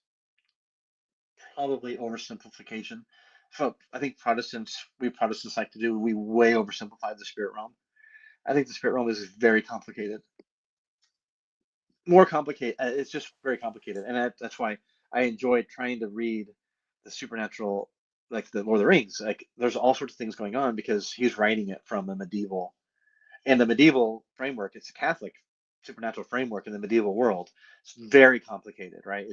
probably oversimplification. So I think we Protestants like to do, we way oversimplify the spirit realm. I think the spirit realm is very complicated. More complicated. It's just very complicated. And that's why I enjoyed trying to read the supernatural, like the Lord of the Rings. Like there's all sorts of things going on because he's writing it from a medieval, and the medieval framework, it's a Catholic supernatural framework in the medieval world. It's very complicated, right?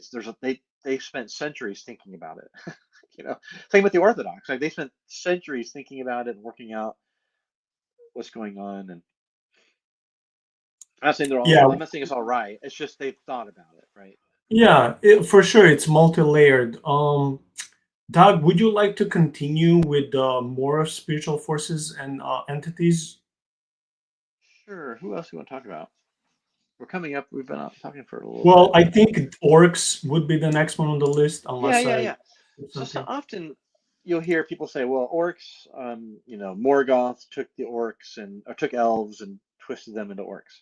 They spent centuries thinking about it. Same with the Orthodox. Like they spent centuries thinking about it and working out what's going on. And I'm not saying they're all. Yeah, I'm not saying it's all right. It's just they've thought about it, right? yeah, for sure, it's multi-layered. Doug, would you like to continue with more spiritual forces and entities? Sure. Who else do you want to talk about? We're coming up. We've been talking for a little Well, bit. I think orcs would be the next one on the list, Yeah, unless yeah, I yeah. So something. often you'll hear people say, "Well, orcs, Morgoth took the orcs or took elves and twisted them into orcs."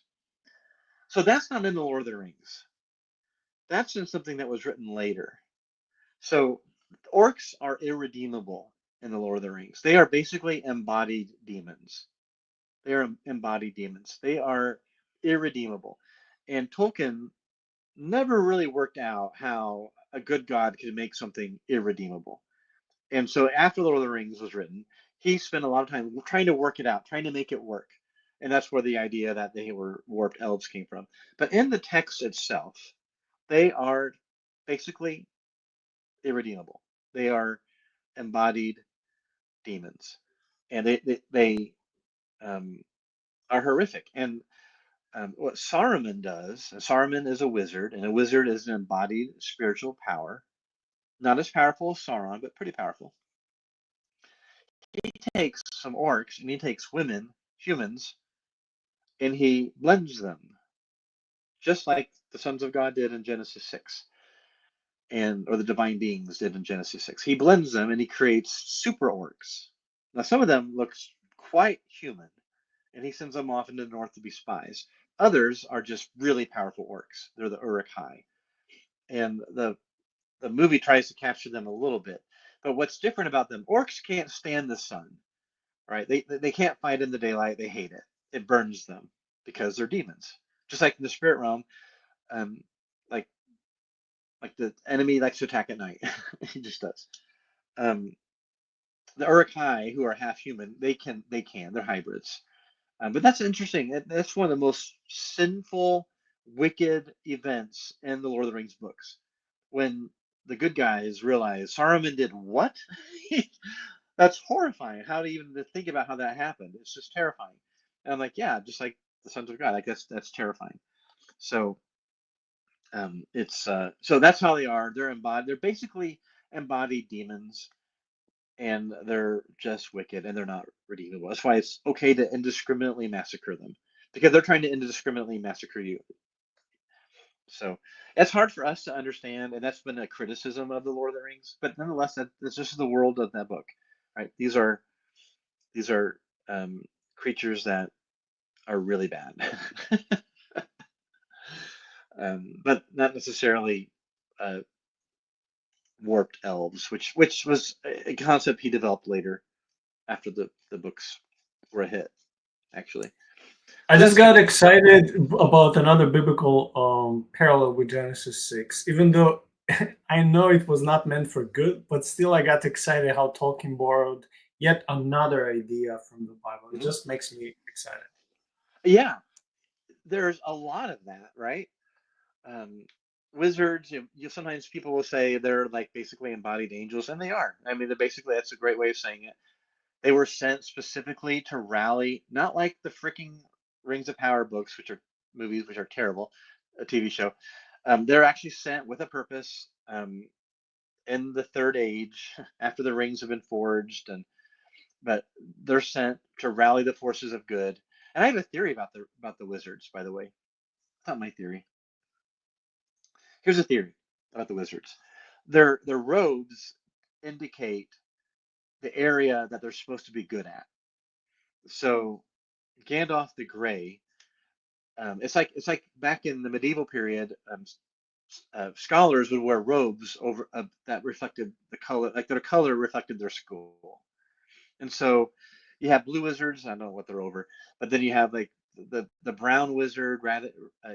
So that's not in the Lord of the Rings. That's in something that was written later. So orcs are irredeemable in the Lord of the Rings. They are basically embodied demons. They are embodied demons. They are irredeemable. And Tolkien never really worked out how a good god could make something irredeemable. And so after Lord of the Rings was written, he spent a lot of time trying to work it out, trying to make it work. And that's where the idea that they were warped elves came from. But in the text itself, they are basically irredeemable. They are embodied demons, and they are horrific. And what Saruman does, and Saruman is a wizard, and a wizard is an embodied spiritual power, not as powerful as Sauron, but pretty powerful. He takes some orcs and he takes humans, and he blends them, just like the sons of God did in Genesis 6, or the divine beings did in Genesis 6. He blends them and he creates super orcs. Now, some of them look quite human, and he sends them off into the north to be spies. Others are just really powerful orcs. They're the Uruk-hai. And the movie tries to capture them a little bit. But what's different about them, orcs can't stand the sun, right? They can't fight in the daylight. They hate it. It burns them because they're demons. Just like in the spirit realm, um, like the enemy likes to attack at night. He just does. Um, the Uruk-hai, who are half human, they're hybrids. But that's interesting. That's one of the most sinful, wicked events in the Lord of the Rings books. When the good guys realize Saruman did what? That's horrifying. How to even think about how that happened. It's just terrifying. And I'm like, yeah, just like the sons of God. I guess that's terrifying. So so that's how they are. They're embodied. They're basically embodied demons, and they're just wicked, and they're not redeemable. That's why it's okay to indiscriminately massacre them, because they're trying to indiscriminately massacre you. So it's hard for us to understand, and that's been a criticism of the Lord of the Rings. But nonetheless, that's just the world of that book, right? These are creatures that are really bad, but not necessarily uh, warped elves, which was a concept he developed later after the books were a hit, actually. I So just that's got interesting. excited about another biblical parallel with Genesis 6, even though I know it was not meant for good, but still I got excited how Tolkien borrowed yet another idea from the Bible. It Mhm. just makes me excited. Yeah, there's a lot of that, right? Um, Wizards, sometimes people will say they're like basically embodied angels, and they are. I mean, that's a great way of saying it. They were sent specifically to rally, not like the freaking Rings of Power books, which are movies, which are terrible, a TV show. They're actually sent with a purpose in the Third Age after the rings have been forged, but they're sent to rally the forces of good. And I have a theory about the wizards, by the way. It's not my theory. Here's a theory about the wizards. Their robes indicate the area that they're supposed to be good at. So Gandalf the Grey, it's like back in the medieval period, scholars would wear robes over that reflected the color, like their color reflected their school. And so you have blue wizards. I don't know what they're over, but then you have like the brown wizard.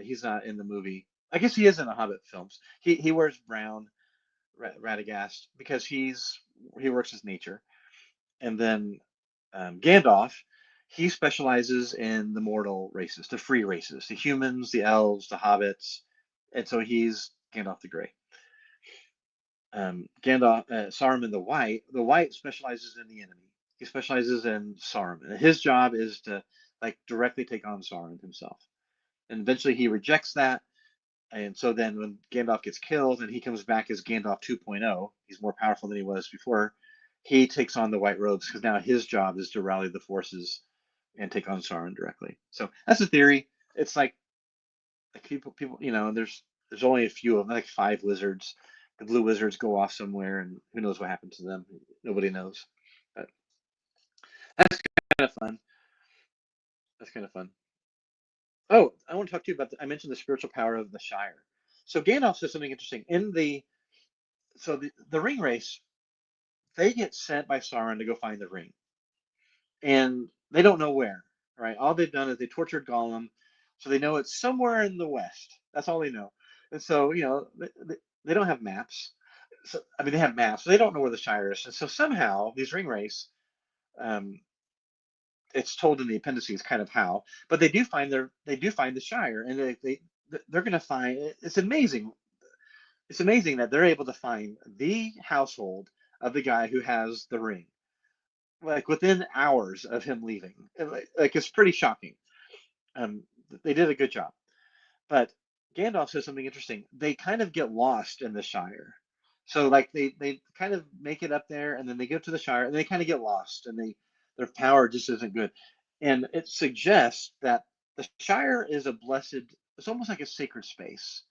He's not in the movie. I guess he is in the Hobbit films. He wears brown, Radagast, because he works as nature. And then Gandalf, he specializes in the mortal races, the free races, the humans, the elves, the hobbits, and so he's Gandalf the Grey. Saruman the White specializes in the enemy. He specializes in Saruman. And his job is to like directly take on Sauron himself. And eventually he rejects that. And so then when Gandalf gets killed and he comes back as Gandalf 2.0, he's more powerful than he was before. He takes on the white robes because now his job is to rally the forces and take on Sauron directly. So that's the theory. It's like people, there's only a few of them, like 5 wizards. The blue wizards go off somewhere, and who knows what happened to them? Nobody knows. But that's kind of fun. That's kind of fun. Oh, I want to talk to you about. I mentioned the spiritual power of the Shire. So Gandalf says something interesting in the ring race. They get sent by Sauron to go find the ring, and they don't know where. Right? All they've done is they tortured Gollum, so they know it's somewhere in the west. That's all they know. And so they don't have maps. So I mean, they have maps, but they don't know where the Shire is. And so somehow these ring race, um, it's told in the appendices kind of how, but they do find the Shire, and they're going to find. It's amazing. It's amazing that they're able to find the household of the guy who has the ring, like within hours of him leaving. Like it's pretty shocking. Um, they did a good job. But Gandalf says something interesting. They kind of get lost in the Shire. So like they kind of make it up there, and then they go to the Shire and they kind of get lost, and their power just isn't good. And it suggests that the Shire is a blessed, it's almost like a sacred space.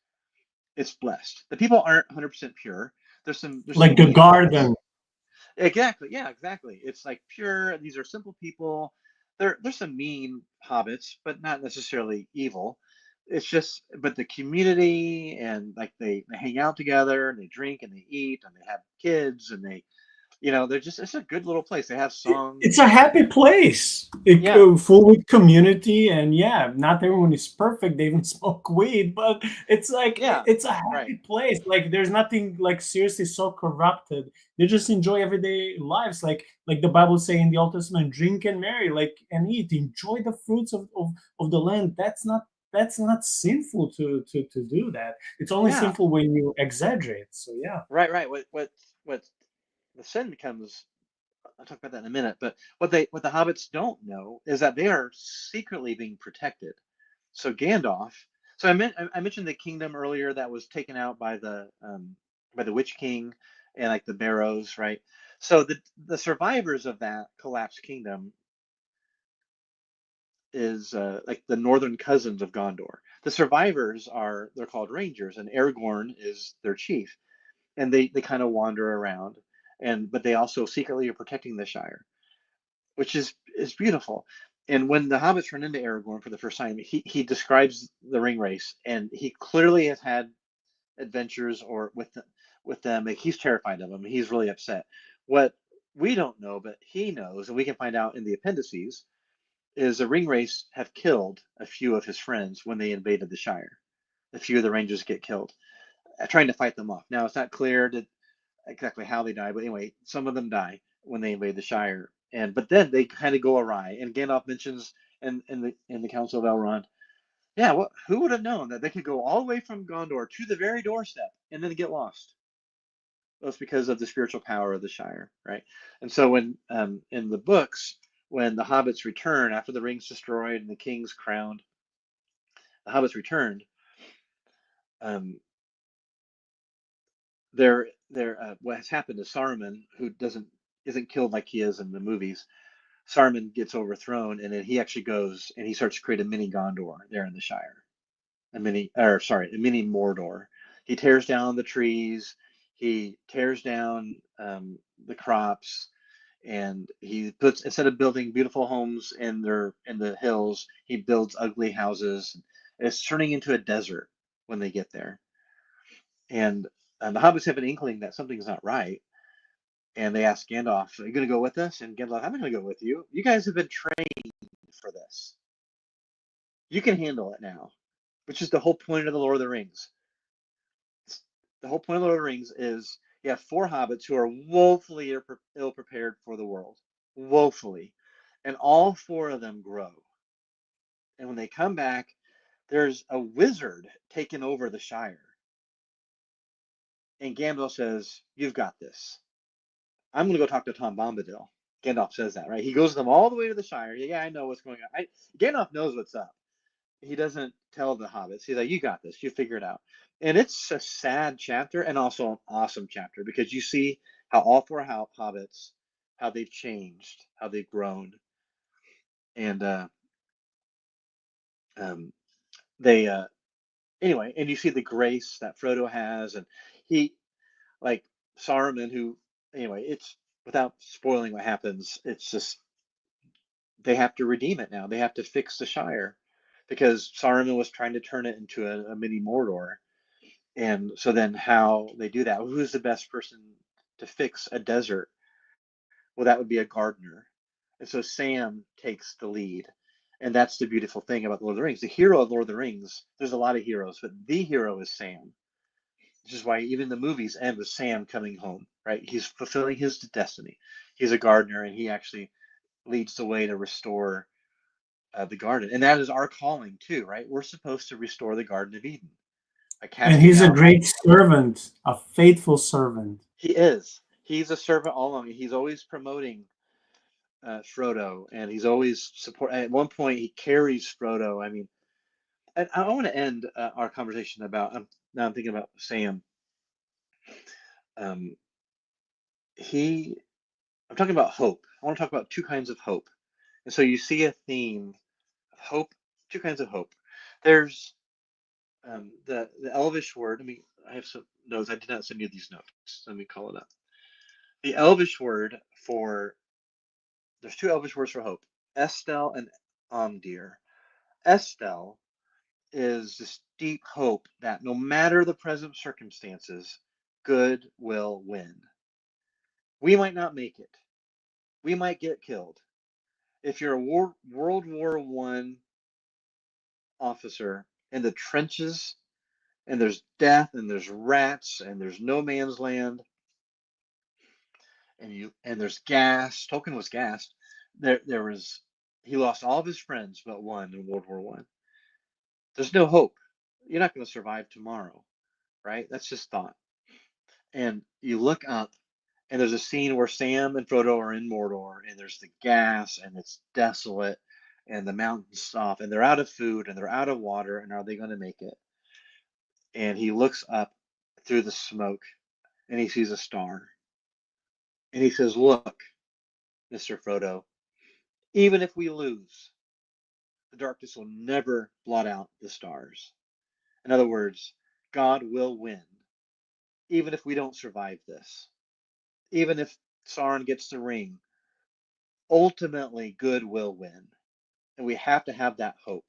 It's blessed. The people aren't 100% pure. There's some Like the mean hobbits. garden. Exactly. Yeah, exactly. It's like pure. These are simple people. There's some mean hobbits, but not necessarily evil. It's just, but the community and like they hang out together and they drink and they eat and they have kids and they're just, it's a good little place. They have It's songs. a happy place, Yeah, full with community, and yeah, not everyone is perfect. They even smoke weed, but it's like yeah, it's a right. happy place. Like there's nothing like seriously so corrupted. They just enjoy everyday lives, like the Bible say in the Old Testament, drink and marry, like and eat, enjoy the fruits of the land. That's not sinful to do that. It's only Yeah, sinful when you exaggerate. So yeah. right, right. What the sin becomes, I'll talk about that in a minute, but what the hobbits don't know is that they are secretly being protected. So Gandalf. So I mentioned the kingdom earlier that was taken out by the Witch King and like the Barrows, right? So the survivors of that collapsed kingdom is like the northern cousins of Gondor. The survivors they're called Rangers, and Aragorn is their chief, and they kind of wander around, but they also secretly are protecting the Shire, which is beautiful. And when the hobbits run into Aragorn for the first time, he describes the ring race, and he clearly has had adventures or with them. Like he's terrified of them. He's really upset. What we don't know, but he knows, and we can find out in the appendices, is the ring race have killed a few of his friends when they invaded the Shire. A few of the Rangers get killed, trying to fight them off. Now it's not clear exactly how they die, but anyway, some of them die when they invade the Shire, but then they kind of go awry. And Gandalf mentions in the Council of Elrond, yeah, who would have known that they could go all the way from Gondor to the very doorstep and then get lost? Well, it's because of the spiritual power of the Shire, right? And so when in the books, when the hobbits return after the ring's destroyed and the king's crowned, the hobbits returned. um, what has happened to Saruman, who isn't killed like he is in the movies. Saruman gets overthrown, and then he actually goes and he starts to create a mini Gondor there in the Shire, a mini Mordor. He tears down the trees, he tears down the crops, and he puts, instead of building beautiful homes in the hills, he builds ugly houses. It's turning into a desert when they get there, and the hobbits have an inkling that something's not right, and they ask Gandalf, "Are you going to go with us?" And Gandalf, "I'm not going to go with you. You guys have been trained for this. You can handle it now," which is the whole point of the Lord of the Rings. The whole point of the Lord of the Rings is you have four hobbits who are woefully ill prepared for the world, woefully, and all four of them grow. And when they come back, there's a wizard taking over the Shire. And Gandalf says, "You've got this. I'm going to go talk to Tom Bombadil." Gandalf says that, right? He goes with them all the way to the Shire. Yeah, I know what's going on. Gandalf knows what's up. He doesn't tell the hobbits. He's like, "You got this. You figure it out." And it's a sad chapter and also an awesome chapter because you see how all four hobbits, how they've changed, how they've grown, and um, they anyway, and you see the grace that Frodo has, and he, like Saruman, who, anyway, it's, without spoiling what happens, it's just they have to redeem it now. They have to fix the Shire because Saruman was trying to turn it into a mini Mordor. And so then how they do that, who's the best person to fix a desert? Well, that would be a gardener. And so Sam takes the lead. And that's the beautiful thing about the Lord of the Rings. The hero of Lord of the Rings, there's a lot of heroes, but the hero is Sam, which is why even the movies end with Sam coming home, right? He's fulfilling his destiny. He's a gardener, and he actually leads the way to restore the garden. And that is our calling too, right? We're supposed to restore the Garden of Eden by And casting he's a out. great servant, a faithful servant. He is. He's a servant all along. He's always promoting Frodo, and he's always support. At one point, he carries Frodo. I mean, and I want to end our conversation about. Now I'm thinking about Sam. Um, he. I'm talking about hope. I want to talk about two kinds of hope, and so you see a theme of hope. Two kinds of hope. There's the Elvish word. I have some notes. I did not send you these notes. Let me call it up. The Elvish word for there's two Elvish words for hope: Estel and Amdir. Estel is this deep hope that no matter the present circumstances, good will win. We might not make it. We might get killed. If you're a World War I officer in the trenches, and there's death and there's rats and there's no man's land, and there's gas. Tolkien was gassed. There was he lost all of his friends but one in World War One. There's no hope. You're not going to survive tomorrow, right? That's just thought. And you look up, and there's a scene where Sam and Frodo are in Mordor, and there's the gas, and it's desolate, and the mountains stop, and they're out of food, and they're out of water, and are they going to make it? And he looks up through the smoke, and he sees a star, and he says, "Look, Mr. Frodo, even if we lose, the darkness will never blot out the stars." In other words, God will win, even if we don't survive this. Even if Sauron gets the ring, ultimately good will win. And we have to have that hope.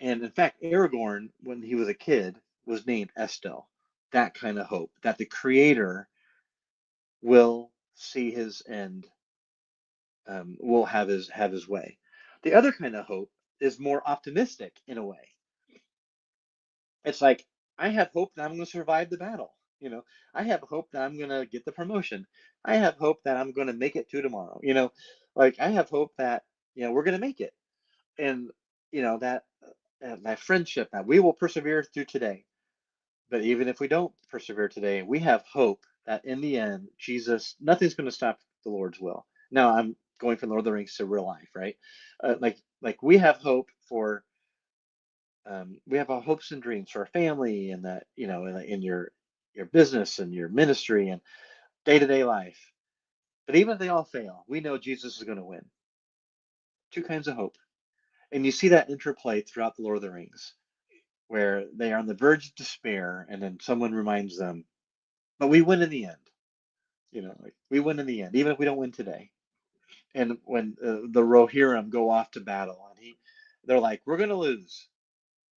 And in fact, Aragorn, when he was a kid, was named Estel. That kind of hope that the Creator will see his end, will have his way. The other kind of hope is more optimistic in a way. It's like, I have hope that I'm going to survive the battle. I have hope that I'm going to get the promotion. I have hope that I'm going to make it to tomorrow. Like, I have hope that we're going to make it, and that friendship, that we will persevere through today. But even if we don't persevere today, we have hope that in the end, nothing's going to stop the Lord's will. Now I'm going from Lord of the Rings to real life, right? Like we have hope for We have our hopes and dreams for our family, and that in your business and your ministry and day-to-day life. But even if they all fail, we know Jesus is going to win. Two kinds of hope. And you see that interplay throughout the Lord of the Rings, where they are on the verge of despair, and then someone reminds them, but we win in the end. Like we win in the end, even if we don't win today. And when the Rohirrim go off to battle, and they're like, we're going to lose.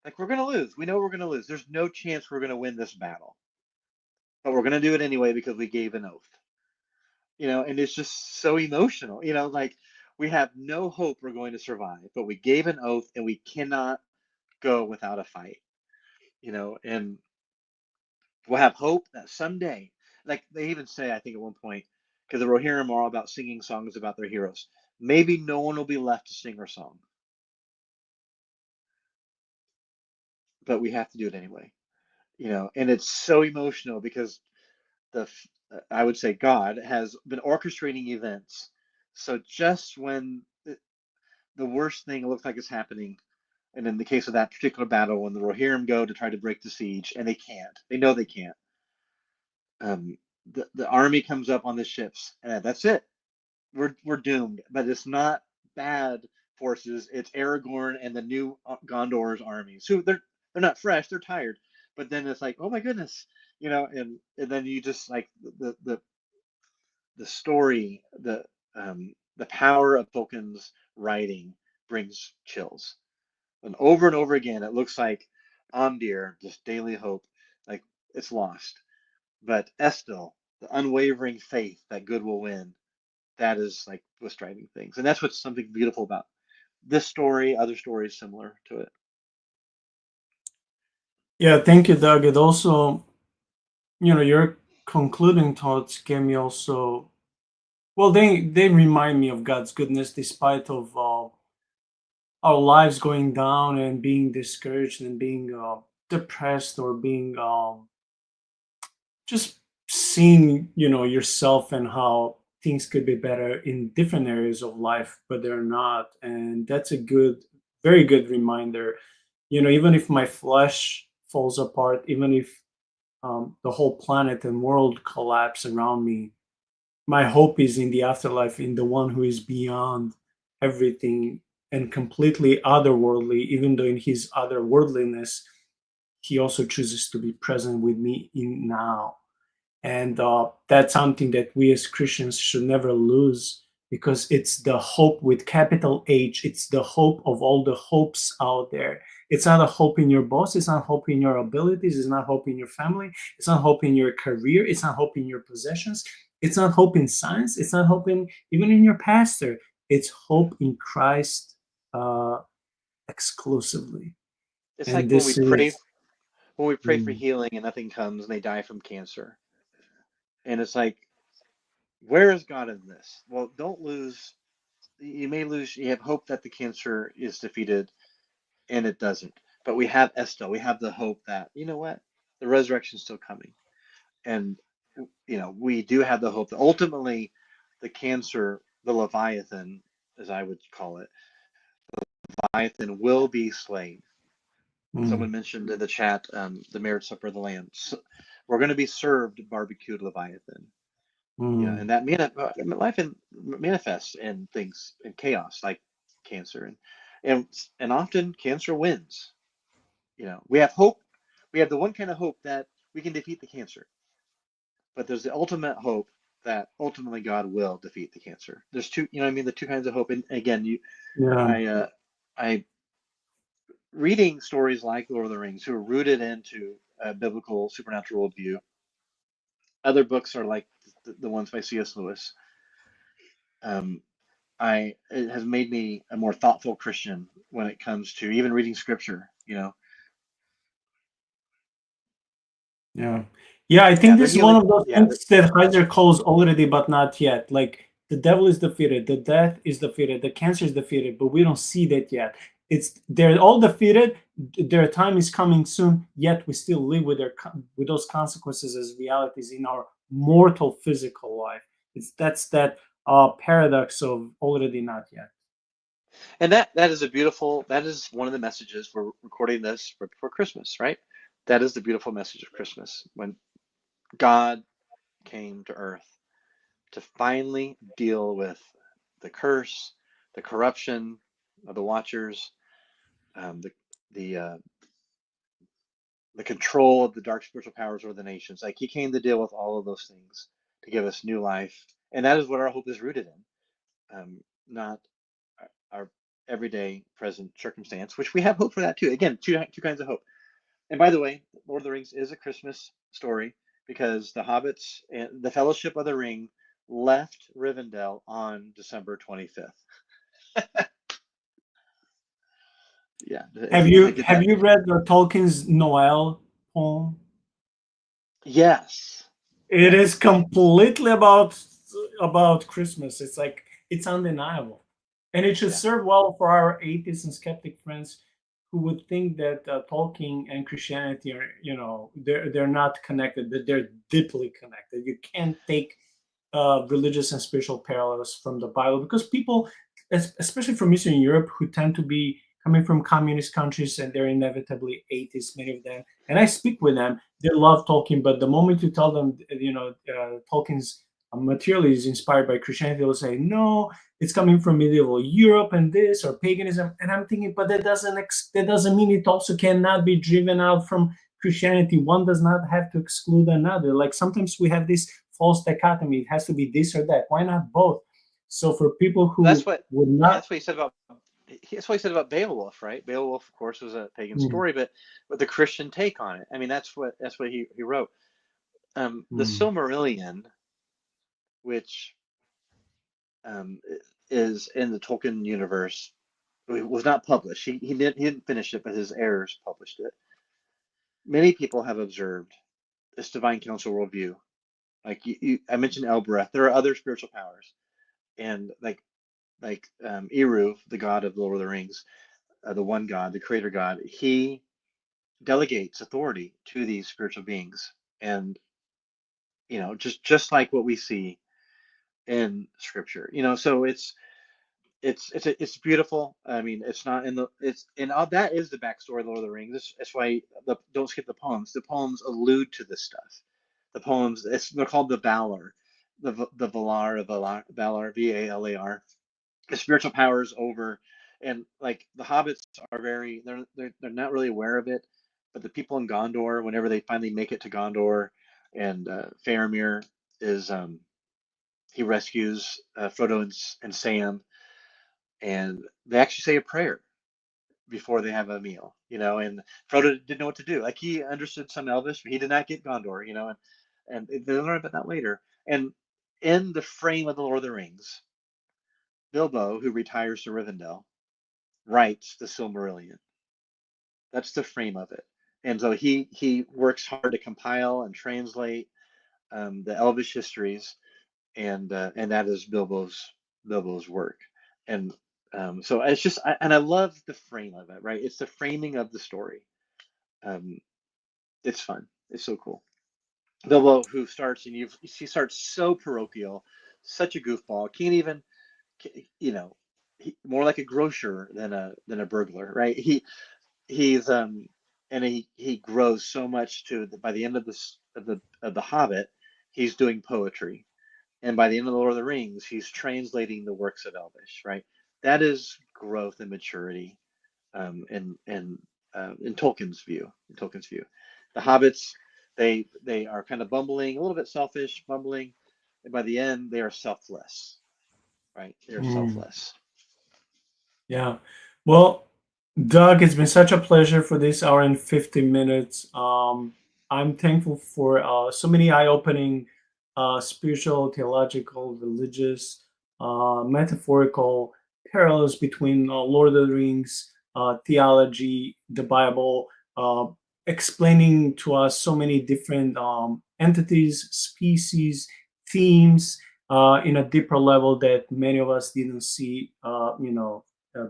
Like, we're going to lose. We know we're going to lose. There's no chance we're going to win this battle. But we're going to do it anyway because we gave an oath. And it's just so emotional. Like, we have no hope we're going to survive, but we gave an oath and we cannot go without a fight. And we'll have hope that someday, like they even say, I think at one point, because the Rohirrim are all about singing songs about their heroes, maybe no one will be left to sing our song. But we have to do it anyway. And it's so emotional because I would say God has been orchestrating events. So just when the worst thing looks like it's happening, and in the case of that particular battle, when the Rohirrim go to try to break the siege, and they can't, they know they can't. The army comes up on the ships, and that's it. We're doomed. But it's not bad forces. It's Aragorn and the new Gondor's armies. Who they're not fresh. They're tired. But then it's like, oh my goodness, and then you just like the story, the power of Tolkien's writing brings chills. And over again, it looks like Amdir, just daily hope, like it's lost. But Estel, the unwavering faith that good will win, that is like what's driving things. And that's what's something beautiful about this story, other stories similar to it. Yeah, thank you, Doug. It also, your concluding thoughts gave me also, well, they remind me of God's goodness despite of our lives going down and being discouraged and being depressed or being just seeing yourself and how things could be better in different areas of life, but they're not. And that's a very good reminder. Even if my flesh falls apart, even if the whole planet and world collapse around me, my hope is in the afterlife, in the one who is beyond everything and completely otherworldly. Even though in his otherworldliness, he also chooses to be present with me in now. And that's something that we as Christians should never lose, because it's the hope with capital H. It's the hope of all the hopes out there. It's not a hope in your boss. It's not hope in your abilities. It's not hope in your family. It's not hope in your career. It's not hope in your possessions. It's not hope in science. It's not hope even in your pastor. It's hope in Christ exclusively. It's And like when we this is pray for healing and nothing comes and they die from cancer. And it's like, where is God in this? Well, don't lose. You may lose. You have hope that the cancer is defeated, and it doesn't. But we have Estel. We have the hope that, you know what, the resurrection is still coming. And we do have the hope that ultimately the cancer, the Leviathan, as I would call it, Leviathan will be slain. Someone mentioned in the chat the marriage supper of the Lamb. So we're going to be served barbecued Leviathan. And that life manifests in things in chaos like cancer, and often cancer wins. We have hope. We have the one kind of hope that we can defeat the cancer, but there's the ultimate hope that ultimately God will defeat the cancer. There's two, the two kinds of hope. And again, I reading stories like Lord of the Rings, who are rooted into a biblical supernatural worldview. Other books are like the ones by C.S. Lewis. It has made me a more thoughtful Christian when it comes to even reading scripture. Yeah. I think this is one of those things that Heiser calls already but not yet. Like, the devil is defeated, the death is defeated, the cancer is defeated, but we don't see that yet. They're all defeated. Their time is coming soon. Yet we still live with those consequences as realities in our mortal physical life. That's that paradox of already not yet. And that is a beautiful, that is one of the messages. We're recording this for Christmas, right? That is the beautiful message of Christmas, when God came to earth to finally deal with the curse, the corruption of the Watchers, the the the control of the dark spiritual powers over the nations. Like, he came to deal with all of those things to give us new life, and that is what our hope is rooted in, not our everyday present circumstance, which we have hope for that too. Again, two kinds of hope. And by the way, Lord of the Rings is a Christmas story because the hobbits and the Fellowship of the Ring left Rivendell on December 25th. Yeah. Have Did I you get have that? you read Tolkien's Noel poem? Yes. It is completely about Christmas. It's like it's undeniable, and it should Yeah. serve well for our atheist and skeptic friends who would think that Tolkien and Christianity are, they're not connected, but they're deeply connected. You can't take religious and spiritual parallels from the Bible because people, especially from Eastern Europe, who tend to be coming from communist countries and they're inevitably atheists, many of them. And I speak with them; they love Tolkien, but the moment you tell them, Tolkien's material is inspired by Christianity, they'll say, "No, it's coming from medieval Europe and this or paganism." And I'm thinking, but that doesn't mean it also cannot be driven out from Christianity. One does not have to exclude another. Like sometimes we have this false dichotomy. It has to be this or that. Why not both? So for people That's who what, would yeah, not, that's what he said about, Beowulf, right? Beowulf, of course, was a pagan mm, story, but with the Christian take on it. I mean, that's what he wrote. The mm, Silmarillion, which um, is in the Tolkien universe, was not published. He didn't finish it, but his heirs published it. Many people have observed this Divine Council Worldview. Like I mentioned Elbereth. There are other spiritual powers, and like Eru, the god of the Lord of the Rings, the one God, the creator God, he delegates authority to these spiritual beings, and just like what we see in Scripture. So it's beautiful. I mean, it's not in the it's and all that is the backstory of Lord of the Rings. That's why don't skip the poems. The poems allude to this stuff. The poems, they're called the Valar, the Valar, Valar, the spiritual powers over, and like the hobbits are they're not really aware of it, but the people in Gondor, whenever they finally make it to Gondor, and Faramir is he rescues Frodo and Sam, and they actually say a prayer before they have a meal, and Frodo didn't know what to do. Like, he understood some Elvish, but he did not get Gondor, and they learn about that later. And in the frame of the Lord of the Rings, Bilbo, who retires to Rivendell, writes the Silmarillion. That's the frame of it. And so he works hard to compile and translate the Elvish histories, and that is Bilbo's work. And so it's just, and I love the frame of it, right? It's the framing of the story. Um, it's fun. It's so cool. Bilbo, who starts, and he starts so parochial, such a goofball, can't even, you know, more like a grocer than a burglar, right? He's and he grows so much by the end of the Hobbit, he's doing poetry, and by the end of the Lord of the Rings, he's translating the works of Elvish, right? That is growth and maturity, in Tolkien's view. The hobbits, they are kind of bumbling, a little bit selfish, bumbling, and by the end, they are selfless, right? They are mm, selfless. yeah. Well, Doug, it's been such a pleasure for this hour and 50 minutes. I'm thankful for so many eye-opening spiritual, theological, religious, metaphorical parallels between Lord of the Rings, theology, the Bible, uh, explaining to us so many different entities, species, themes in a deeper level that many of us didn't see,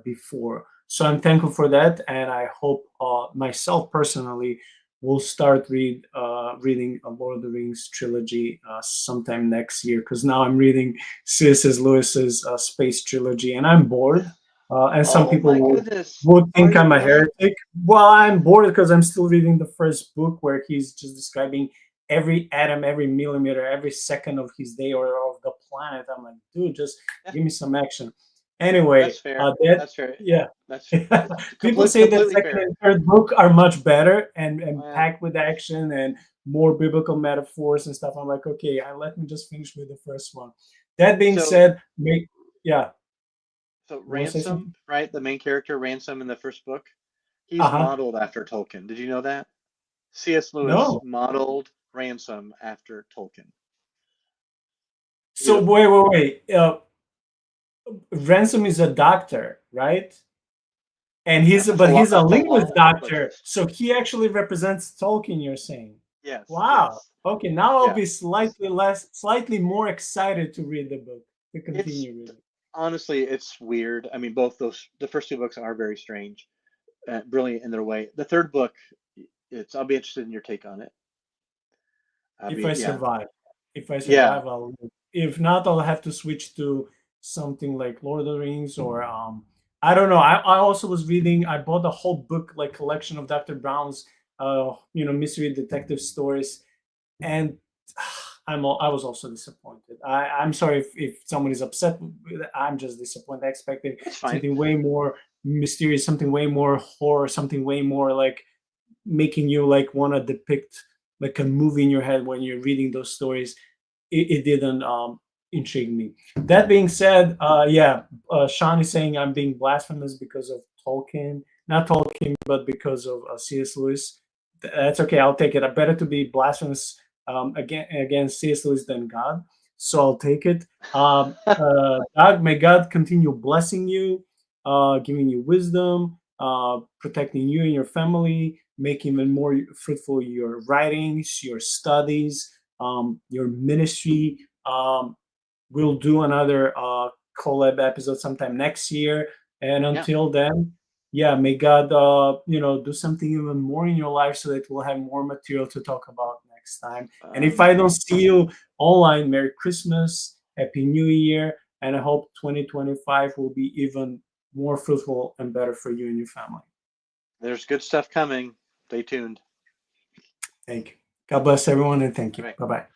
before. So I'm thankful for that, and I hope myself personally will start reading a Lord of the Rings trilogy sometime next year. Because now I'm reading C.S. Lewis's Space trilogy, and I'm bored. And some Oh people my goodness. would Are think you I'm a really? heretic. Well, I'm bored because I'm still reading the first book where he's just describing every atom, every millimeter, every second of his day or of the planet. I'm like, dude, just Yeah, give me some action. that's Anyway, fair. that That's fair. yeah. That's it's People say that completely second fair. and third book are much better and Yeah. packed with action and more biblical metaphors and stuff. I'm like, okay, let me just finish with the first one. That being So said, yeah, so you want to say Ransom, something? right? The main character, Ransom in the first book, he's Uh-huh. modeled after Tolkien. Did you know that? C.S. Lewis No. modeled Ransom after Tolkien. So Beautiful. wait. Ransom is a doctor, right? And Yes, he's a that's a linguist doctor, longologist. so he actually represents Tolkien. You're saying, Yes, wow. yes, Okay, now I'll yeah. be slightly more excited to read the book, to It's continue reading. honestly, it's weird. I mean, both the first two books are very strange, brilliant in their way. The third book, I'll be interested in your take on it. If I Yeah, survive, if I yeah. survive, I'll. If not, I'll have to switch to something like Lord of the Rings or I don't know. I also was reading. I bought a whole book like collection of Dr. Brown's mystery detective stories, and I was also disappointed. I'm sorry if someone is upset with it. I'm just disappointed. I expected That's fine. something way more mysterious, something way more horror, something way more like making you like want to depict like a movie in your head when you're reading those stories. It didn't intrigue me. That being said, Sean is saying I'm being blasphemous because of Tolkien, not Tolkien, but because of C.S. Lewis. That's okay. I'll take it. I better to be blasphemous against C.S. Lewis than God. So I'll take it. God, may God continue blessing you, giving you wisdom, protecting you and your family, making even more fruitful your writings, your studies, your ministry. We'll do another collab episode sometime next year. And Yeah. until then, yeah, may God, do something even more in your life so that we'll have more material to talk about next time. And if I don't see you online, Merry Christmas, Happy New Year, and I hope 2025 will be even more fruitful and better for you and your family. There's good stuff coming. Stay tuned. Thank you. God bless everyone and thank you. All right. Bye bye.